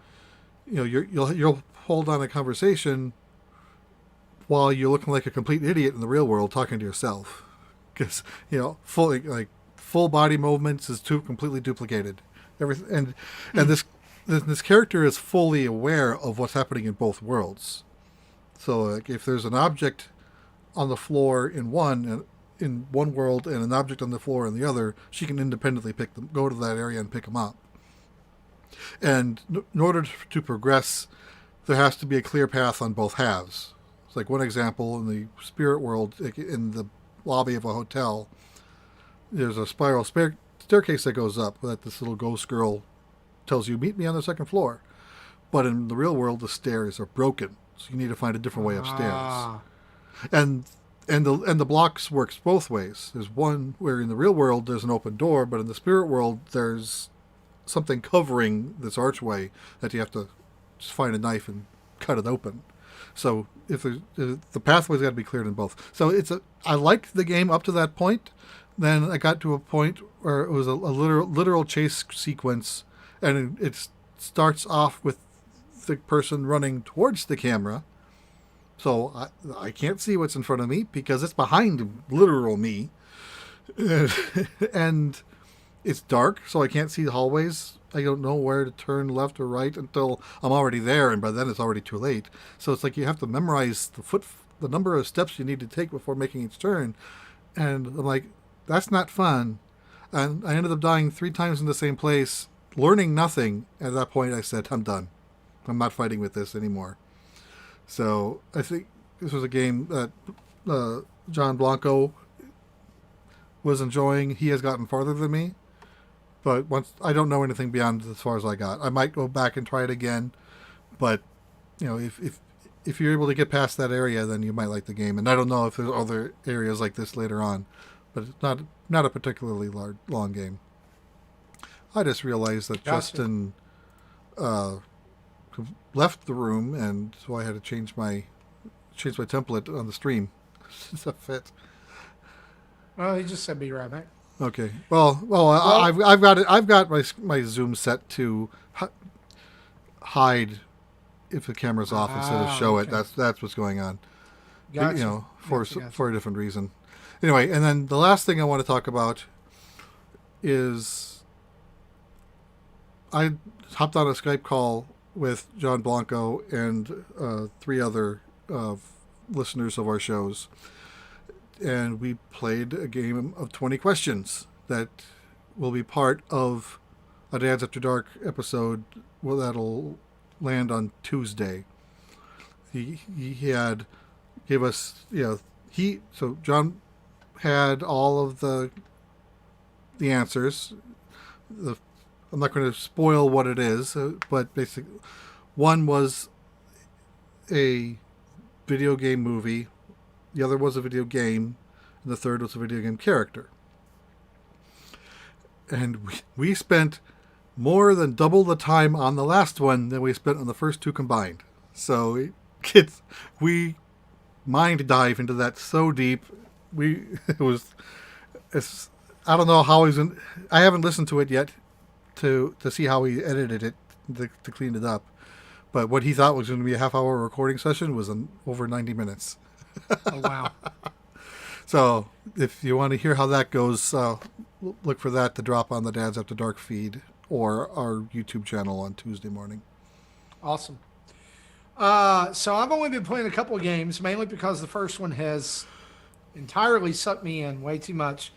you'll hold on a conversation while you're looking like a complete idiot in the real world talking to yourself, because full body movements is completely duplicated. And this character is fully aware of what's happening in both worlds. So if there's an object on the floor in one world and an object on the floor in the other, she can independently go to that area and pick them up. And in order to progress, there has to be a clear path on both halves. So like one example in the spirit world, in the lobby of a hotel, there's a spiral staircase that goes up that this little ghost girl tells you, meet me on the second floor. But in the real world, the stairs are broken, so you need to find a different way upstairs. Ah. And the blocks works both ways. There's one where in the real world there's an open door, but in the spirit world there's something covering this archway that you have to just find a knife and cut it open. So if the pathway's got to be cleared in both. So I liked the game up to that point. Then I got to a point where it was a literal chase sequence, and it starts off with the person running towards the camera. So I can't see what's in front of me because it's behind literal me. And it's dark, so I can't see the hallways. I don't know where to turn left or right until I'm already there, and by then it's already too late. So it's like you have to memorize the number of steps you need to take before making each turn. And I'm like, that's not fun. And I ended up dying 3 times in the same place, learning nothing. At that point, I said, I'm done. I'm not fighting with this anymore. So I think this was a game that John Blanco was enjoying. He has gotten farther than me. But once I don't know anything beyond as far as I got. I might go back and try it again. But, if you're able to get past that area, then you might like the game. And I don't know if there's other areas like this later on. But it's not a particularly long game. I just realized that Gotcha. Justin left the room, and so I had to change my template on the stream to fit. Well, he just said be right back. Okay. Well, I've got it. I've got my zoom set to hide if the camera's off instead of show it. Okay. That's what's going on. Gotcha. For a different reason. Anyway, and then the last thing I want to talk about is I hopped on a Skype call with John Blanco and 3 other listeners of our shows, and we played a game of 20 questions that will be part of a Dads After Dark episode that'll land on Tuesday. He gave us, so John had all of the answers. I'm not going to spoil what it is, but basically, one was a video game movie, the other was a video game, and the third was a video game character. And we spent more than double the time on the last one than we spent on the first 2 combined. So we mind dive into that so deep. I don't know how I haven't listened to it yet to see how he edited it to clean it up. But what he thought was going to be a half-hour recording session was over 90 minutes. Oh, wow. So if you want to hear how that goes, look for that to drop on the Dads After Dark feed or our YouTube channel on Tuesday morning. Awesome. So I've only been playing a couple of games, mainly because the first one has entirely sucked me in way too much.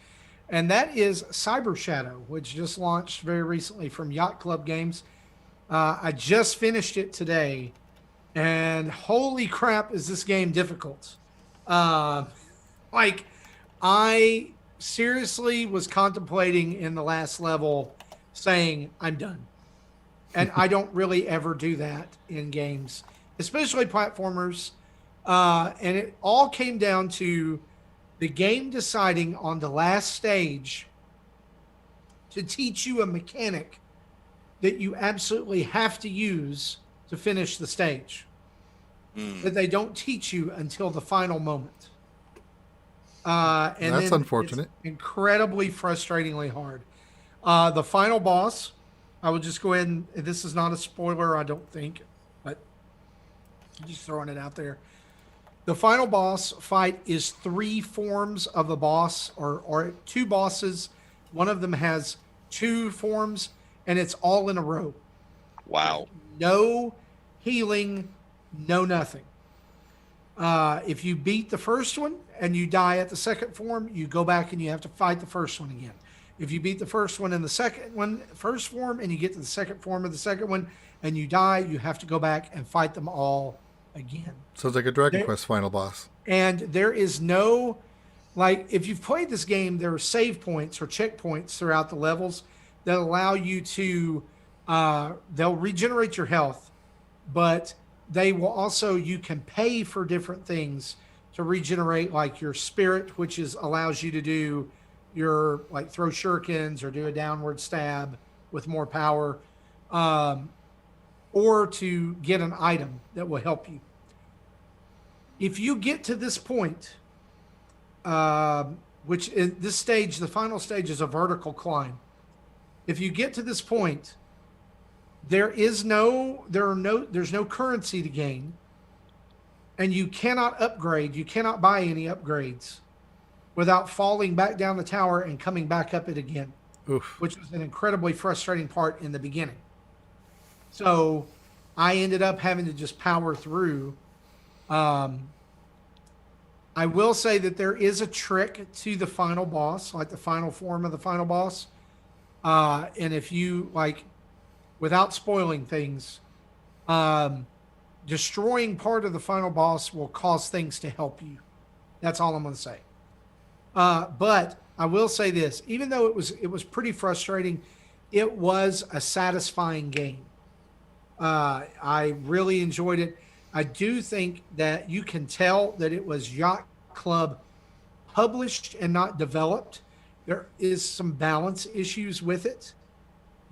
And that is Cyber Shadow, which just launched very recently from Yacht Club Games. I just finished it today, and holy crap, is this game difficult. I seriously was contemplating in the last level saying, I'm done. And I don't really ever do that in games, especially platformers. And it all came down to the game deciding on the last stage to teach you a mechanic that you absolutely have to use to finish the stage. That they don't teach you until the final moment. And that's then unfortunate. It's incredibly frustratingly hard. The final boss, I will just go ahead and this is not a spoiler, I don't think, but I'm just throwing it out there. The final boss fight is 3 forms of the boss, or 2 bosses. One of them has 2 forms, and it's all in a row. Wow. No healing, no nothing. If you beat the first one and you die at the second form, you go back and you have to fight the first one again. If you beat the first one in the first form, and you get to the second form of the second one and you die, you have to go back and fight them all again. Sounds like a Dragon There- Quest final boss. And there is no, like, if you've played this game, there are save points or checkpoints throughout the levels that allow you to, they'll regenerate your health, but they will also, you can pay for different things to regenerate, like your spirit, which allows you to do your, like, throw shurikens or do a downward stab with more power, or to get an item that will help you. If you get to this point, which in this stage, the final stage is a vertical climb. If you get to this point, there's no currency to gain, and you cannot upgrade. You cannot buy any upgrades without falling back down the tower and coming back up it again. Oof. Which was an incredibly frustrating part in the beginning. So I ended up having to just power through. I will say that there is a trick to the final boss, like the final form of the final boss. And if you, like, without spoiling things, destroying part of the final boss will cause things to help you. That's all I'm going to say. But I will say this, even though it was pretty frustrating, it was a satisfying game. I really enjoyed it. I do think that you can tell that it was Yacht Club published and not developed. There is some balance issues with it,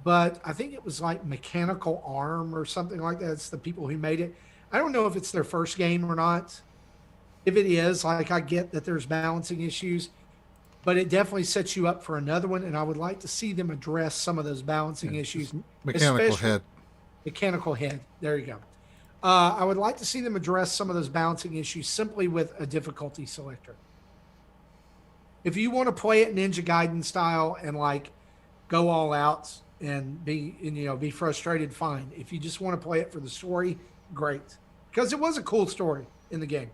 but I think it was like Mechanical Arm or something like that. It's the people who made it. I don't know if it's their first game or not. If it is, like, I get that there's balancing issues, but it definitely sets you up for another one. And I would like to see them address some of those balancing issues. Mechanical Head. Mechanical Head. There you go. I would like to see them address some of those balancing issues simply with a difficulty selector. If you want to play it Ninja Gaiden style and, like, go all out and be frustrated, fine. If you just want to play it for the story, great. Because it was a cool story in the game,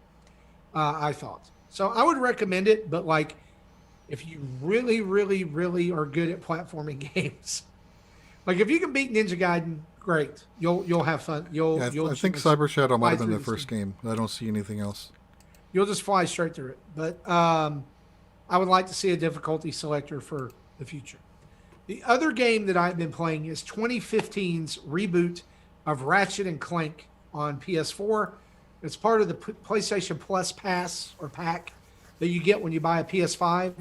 I thought. So I would recommend it, but, like, if you really, really, really are good at platforming games, like, if you can beat Ninja Gaiden, great. You'll have fun. I think Cyber Shadow might have been the first game. I don't see anything else. You'll just fly straight through it. But I would like to see a difficulty selector for the future. The other game that I've been playing is 2015's reboot of Ratchet and Clank on PS4. It's part of the PlayStation Plus Pass or pack that you get when you buy a PS5.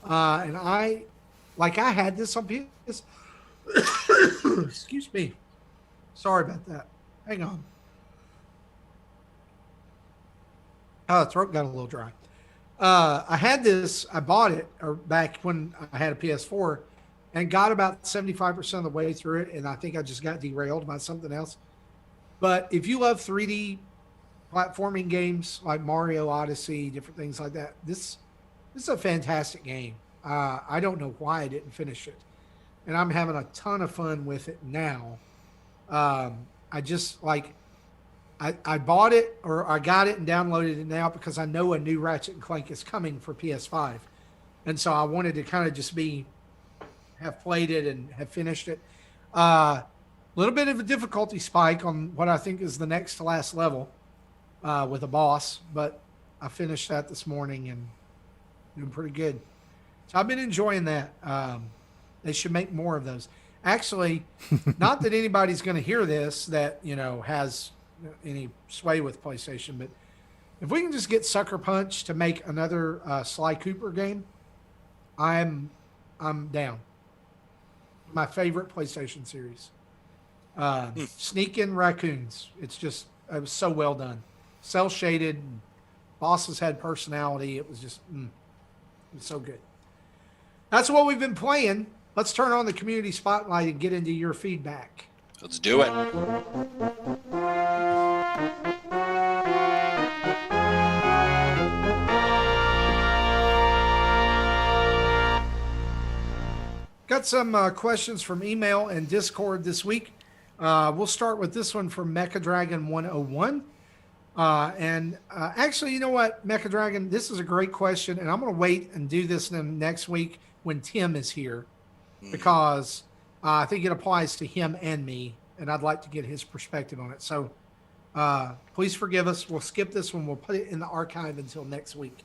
And I had this on PS. Excuse me. Sorry about that. Hang on. Oh, the throat got a little dry. I had this. I bought it back when I had a PS4 and got about 75% of the way through it. And I think I just got derailed by something else. But if you love 3D platforming games like Mario Odyssey, different things like that, this is a fantastic game. I don't know why I didn't finish it. And I'm having a ton of fun with it now. I just, like, I bought it, or I got it and downloaded it now because I know a new Ratchet and Clank is coming for PS5. And so I wanted to kind of just have played it and have finished it. A little bit of a difficulty spike on what I think is the next to last level with a boss, but I finished that this morning and doing pretty good. So I've been enjoying that. They should make more of those. Actually, not that anybody's going to hear this that, has any sway with PlayStation, but if we can just get Sucker Punch to make another Sly Cooper game, I'm down. My favorite PlayStation series. Sneaking Raccoons. It was so well done. Cell shaded. Bosses had personality. It was just, it was so good. That's what we've been playing. Let's turn on the community spotlight and get into your feedback. Let's do it. Got some questions from email and Discord this week. We'll start with this one from Mecha Dragon 101. Actually, you know what, Mecha Dragon, this is a great question, and I'm going to wait and do this next week when Tim is here, because I think it applies to him and me, and I'd like to get his perspective on it. So Please forgive us. We'll skip this one. We'll put it in the archive until next week.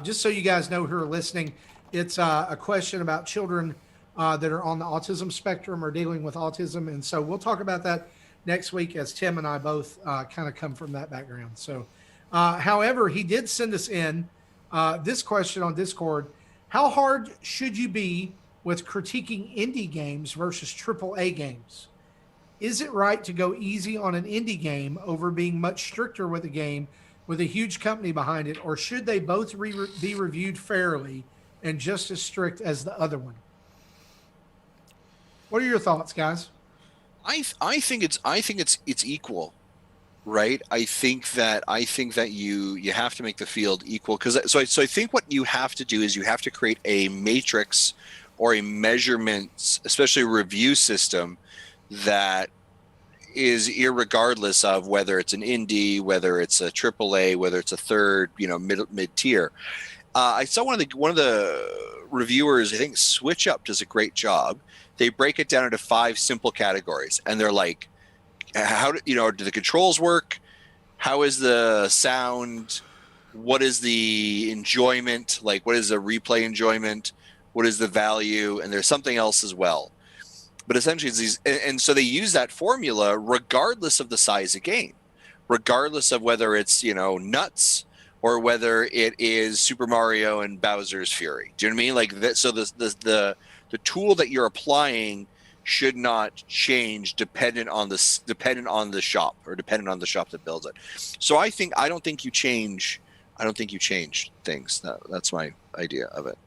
Just so you guys know who are listening, it's a question about children that are on the autism spectrum or dealing with autism. And so we'll talk about that next week as Tim and I both kind of come from that background. So, however, he did send us in this question on Discord. How hard should you be with critiquing indie games versus AAA games? Is it right to go easy on an indie game over being much stricter with a game with a huge company behind it, or should they both be reviewed fairly and just as strict as the other one? What are your thoughts, guys? I think it's equal, right? I think that you have to make the field equal, because so I think what you have to do is you have to create a matrix or a measurements, especially a review system, that is irregardless of whether it's an indie, whether it's a AAA, whether it's a third, mid tier. I saw one of the reviewers, I think Switch Up does a great job. They break it down into 5 simple categories, and they're like, how do the controls work? How is the sound? What is the enjoyment? Like, what is the replay enjoyment? What is the value? And there's something else as well. But essentially, it's these, and so they use that formula regardless of the size of game, regardless of whether it's nuts or whether it is Super Mario and Bowser's Fury. Do you know what I mean? Like that. So the tool that you're applying should not change dependent on the shop, or dependent on the shop that builds it. So I don't think you change things. That's my idea of it.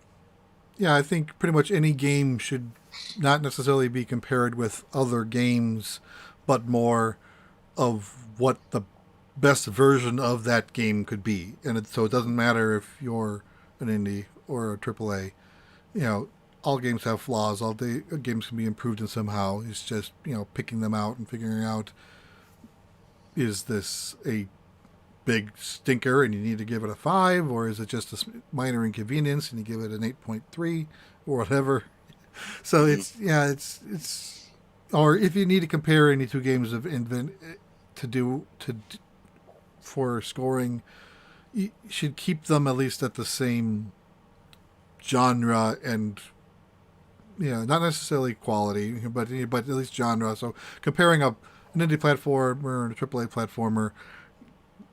Yeah, I think pretty much any game should not necessarily be compared with other games, but more of what the best version of that game could be. And so it doesn't matter if you're an indie or a AAA. All games have flaws. All games can be improved in somehow. It's just, picking them out and figuring out, is this a big stinker and you need to give it a 5, or is it just a minor inconvenience and you give it an 8.3 or whatever? So it's or if you need to compare any two games for scoring, you should keep them at least at the same genre, and not necessarily quality, but at least genre. So comparing an indie platformer and a AAA platformer,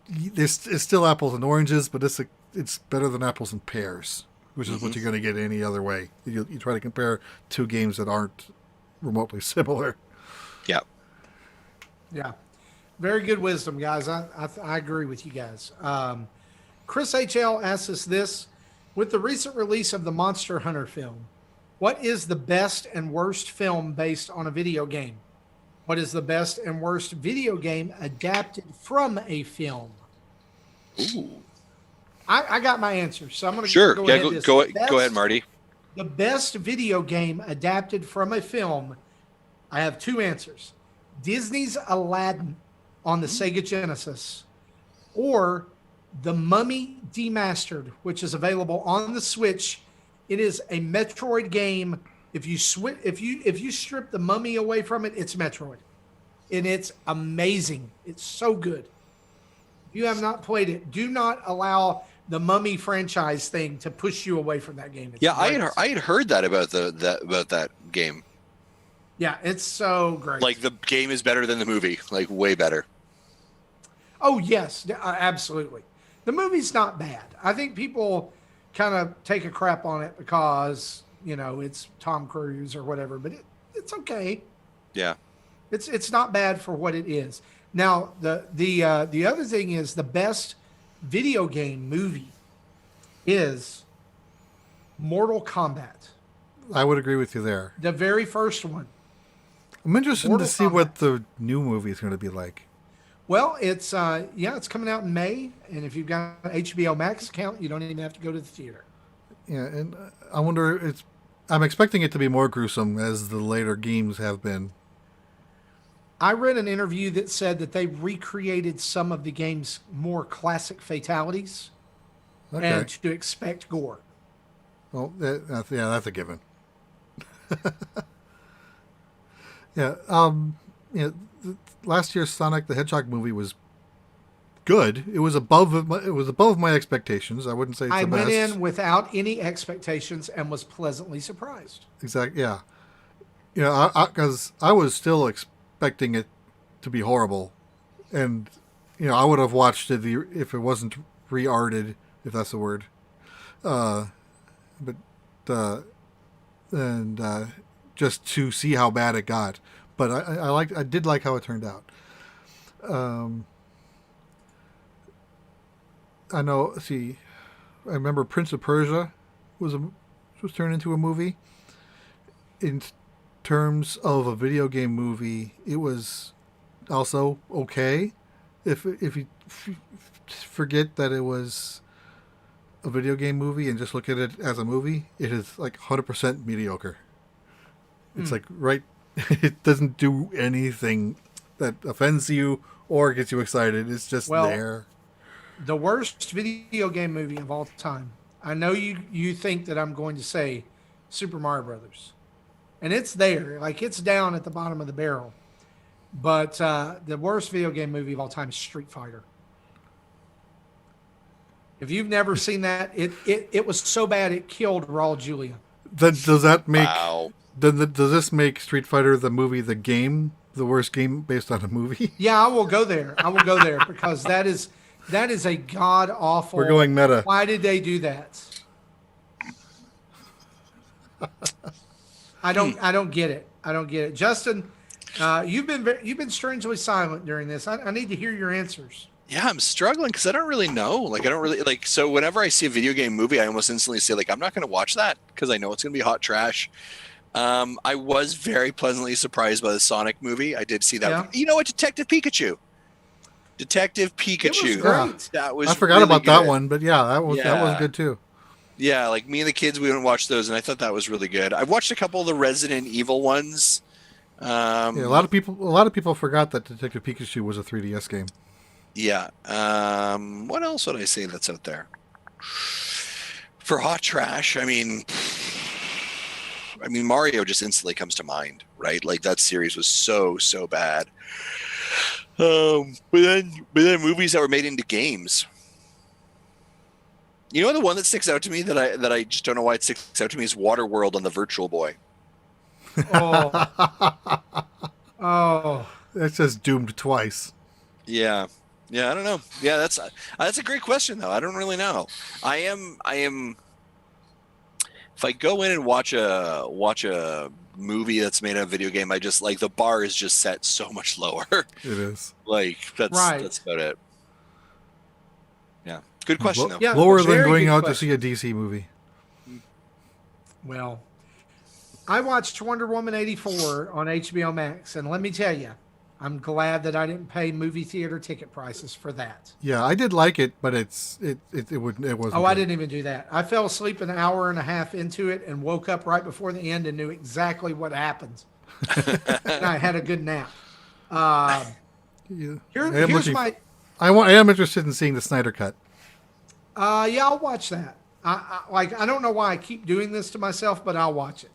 it's still apples and oranges, but it's better than apples and pears, which is what you're going to get any other way. You try to compare two games that aren't remotely similar. Yeah. Yeah. Very good wisdom, guys. I agree with you guys. Chris HL asks us this: with the recent release of the Monster Hunter film, what is the best and worst film based on a video game? What is the best and worst video game adapted from a film? Ooh. I got my answer, so I'm going to sure. go Yeah, ahead. go ahead, Marty. The best video game adapted from a film, I have 2 answers. Disney's Aladdin on the Sega Genesis, or The Mummy Demastered, which is available on the Switch. It is a Metroid game. If you strip the mummy away from it, it's Metroid. And it's amazing. It's so good. If you have not played it, do not allow the Mummy franchise thing to push you away from that game. It's I had heard that about that game. Yeah, it's so great. Like, the game is better than the movie, like way better. Oh yes, absolutely. The movie's not bad. I think people kind of take a crap on it because it's Tom Cruise or whatever, but it's okay. Yeah, it's not bad for what it is. Now the other thing is, the best video game movie is Mortal Kombat. I would agree with you there. The very first one. I'm interested Mortal to see Kombat. what the new movie is going to be like. Well, it's coming out in May, and if you've got an HBO Max account, you don't even have to go to the theater. Yeah, and I wonder, I'm expecting it to be more gruesome as the later games have been. I read an interview that said that they recreated some of the game's more classic fatalities, and to expect gore. Well, that's a given. Yeah. Last year's Sonic the Hedgehog movie was good. It was above my expectations. I wouldn't say it's I the went best. in without any expectations and was pleasantly surprised. Exactly. Yeah. Because I was still expecting it to be horrible, and I would have watched it if it wasn't re-arted, if that's the word. But and just to see how bad it got. But I did like how it turned out. I know. See, I remember Prince of Persia was turned into a movie. In terms of a video game movie, it was also okay. If you forget that it was a video game movie and just look at it as a movie, it is like 100% mediocre. It's like it doesn't do anything that offends you or gets you excited. It's just there. The worst video game movie of all time. I know you think that I'm going to say Super Mario Brothers, and it's there, like it's down at the bottom of the barrel. But the worst video game movie of all time is Street Fighter. If you've never seen that, it was so bad it killed Raul Julia. Then does that make? Wow. Does this make Street Fighter the movie, the game, the worst game based on a movie? Yeah, I will go there. Because that is a god awful. We're going meta. Why did they do that? I don't get it. Justin, you've been strangely silent during this. I need to hear your answers. Yeah, I'm struggling because I don't really know. Like, I don't really like. So whenever I see a video game movie, I almost instantly say, like, I'm not going to watch that because I know it's going to be hot trash. I was very pleasantly surprised by the Sonic movie. I did see that. Yeah. You know what? Detective Pikachu. It was great. That was. I forgot really about good. that one, but yeah, that was good too. Yeah, like me and the kids, we went and watched those, and I thought that was really good. I've watched a couple of the Resident Evil ones. Yeah, a lot of people forgot that Detective Pikachu was a 3DS game. Yeah. What else would I say that's out there? For hot trash, I mean, Mario just instantly comes to mind, right? Like that series was so bad. But then movies that were made into games. You know, the one that sticks out to me that I just don't know why it sticks out to me is Waterworld on the Virtual Boy. Oh, That's just doomed twice. Yeah, I don't know. Yeah, that's a great question though. I don't really know. I am. If I go in and watch a movie that's made a video game, I just like the bar is just set so much lower. It is. Like that's about it. Yeah, good question though. Yeah, Lower than very going good out question. to see a DC movie. Well, I watched Wonder Woman 84 on HBO Max, and let me tell you, I'm glad that I didn't pay movie theater ticket prices for that. Yeah, I did like it, but it wasn't. Oh, I didn't even do that. I fell asleep an hour and a half into it and woke up right before the end and knew exactly what happened. And I had a good nap. Yeah. Here's my. I am interested in seeing the Snyder cut. Yeah, I'll watch that. I don't know why I keep doing this to myself, but I'll watch it.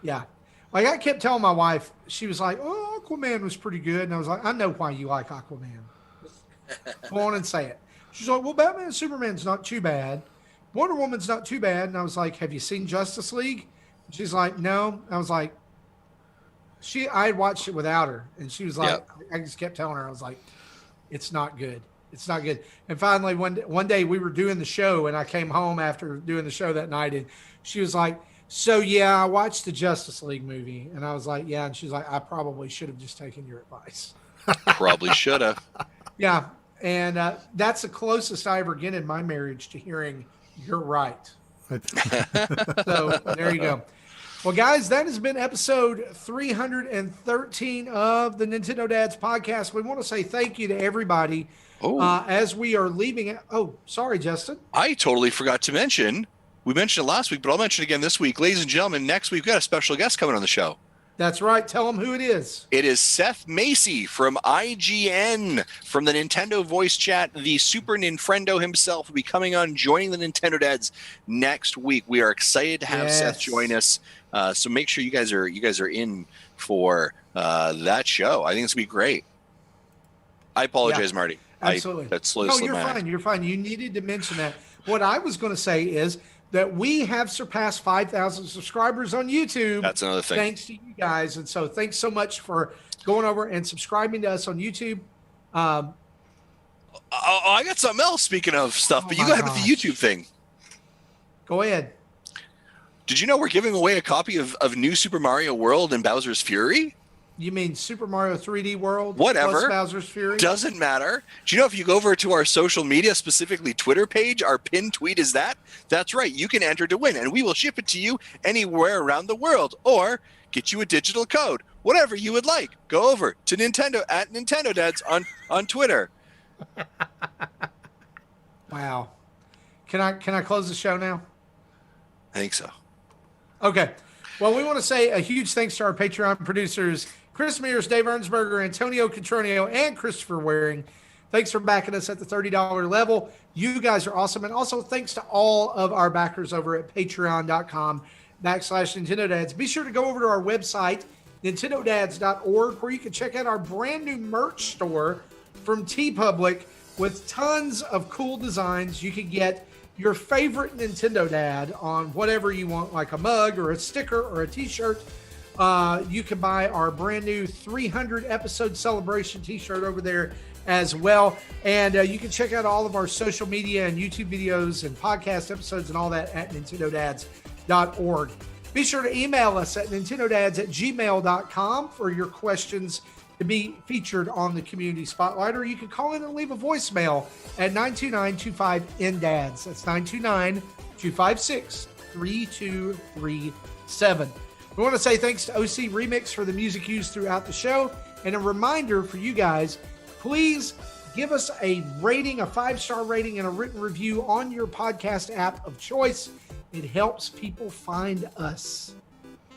Yeah. Like I kept telling my wife, she was like, "Oh, Aquaman was pretty good," and I was like, "I know why you like Aquaman. Go on and say it." She's like, "Well, Batman and Superman's not too bad. Wonder Woman's not too bad." And I was like, "Have you seen Justice League?" She's like, "No." I was like, I had watched it without her, and she was like, Yep. I just kept telling her, I was like, "It's not good. It's not good." And finally, one day we were doing the show, and I came home after doing the show that night, and she was like, "So yeah, I watched the Justice League movie," and I was like, "Yeah," and she's like, "I probably should have just taken your advice." Probably should have. Yeah, and that's the closest I ever get in my marriage to hearing "you're right." So there you go. Well, guys, that has been episode 313 of the Nintendo Dads podcast. We want to say thank you to everybody as we are leaving it. Oh, sorry, Justin. I totally forgot to mention. We mentioned it last week, but I'll mention it again this week. Ladies and gentlemen, next week we've got a special guest coming on the show. That's right. Tell them who it is. It is Seth Macy from IGN, from the Nintendo voice chat. The Super Ninfrendo himself will be coming on, joining the Nintendo Dads next week. We are excited to have Seth join us. So make sure you guys are in for that show. I think it's gonna be great. I apologize, Marty. Absolutely. That's no, slowly you're my fine. act. You're fine. You needed to mention that. What I was going to say is that we have surpassed 5,000 subscribers on YouTube. That's another thing. Thanks to you guys. And so thanks so much for going over and subscribing to us on YouTube. I got something else, speaking of stuff, but you got with the YouTube thing. Go ahead. Did you know we're giving away a copy of New Super Mario World and Bowser's Fury? You mean Super Mario 3D World? Whatever. Plus Bowser's Fury? Doesn't matter. Do you know if you go over to our social media, specifically Twitter page, our pinned tweet is that? That's right. You can enter to win, and we will ship it to you anywhere around the world, or get you a digital code, whatever you would like. Go over to Nintendo at Nintendo Dads on Twitter. Wow. Can I close the show now? I think so. Okay. Well, we want to say a huge thanks to our Patreon producers, Chris Mears, Dave Ernsberger, Antonio Contronio, and Christopher Waring. Thanks for backing us at the $30 level. You guys are awesome. And also thanks to all of our backers over at patreon.com/Nintendo Dads. Be sure to go over to our website, nintendodads.org, where you can check out our brand new merch store from TeePublic with tons of cool designs. You can get your favorite Nintendo Dad on whatever you want, like a mug or a sticker or a t-shirt. You can buy our brand new 300 episode celebration t-shirt over there as well. And you can check out all of our social media and YouTube videos and podcast episodes and all that at nintendodads.org. Be sure to email us at nintendodads@gmail.com for your questions to be featured on the Community Spotlight, or you can call in and leave a voicemail at 929-25-NDADS. That's 929-256-3237. We want to say thanks to OC Remix for the music used throughout the show, and a reminder for you guys, please give us a rating, a 5-star rating, and a written review on your podcast app of choice. It helps people find us.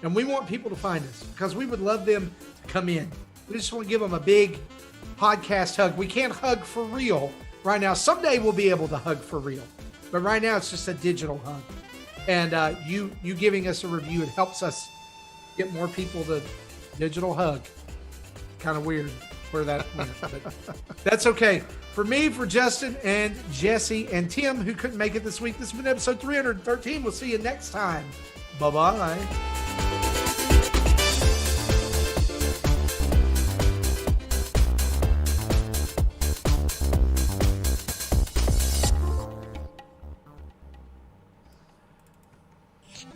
And we want people to find us because we would love them to come in. We just want to give them a big podcast hug. We can't hug for real right now. Someday we'll be able to hug for real. But right now it's just a digital hug. And you giving us a review, it helps us get more people to digital hug. Kind of weird where that went. But that's okay. For me, for Justin and Jesse and Tim, who couldn't make it this week, this has been episode 313. We'll see you next time. Bye-bye.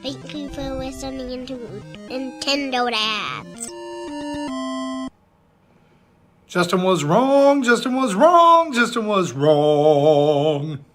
Thank you for listening to Nintendo Dads. Justin was wrong. Justin was wrong. Justin was wrong.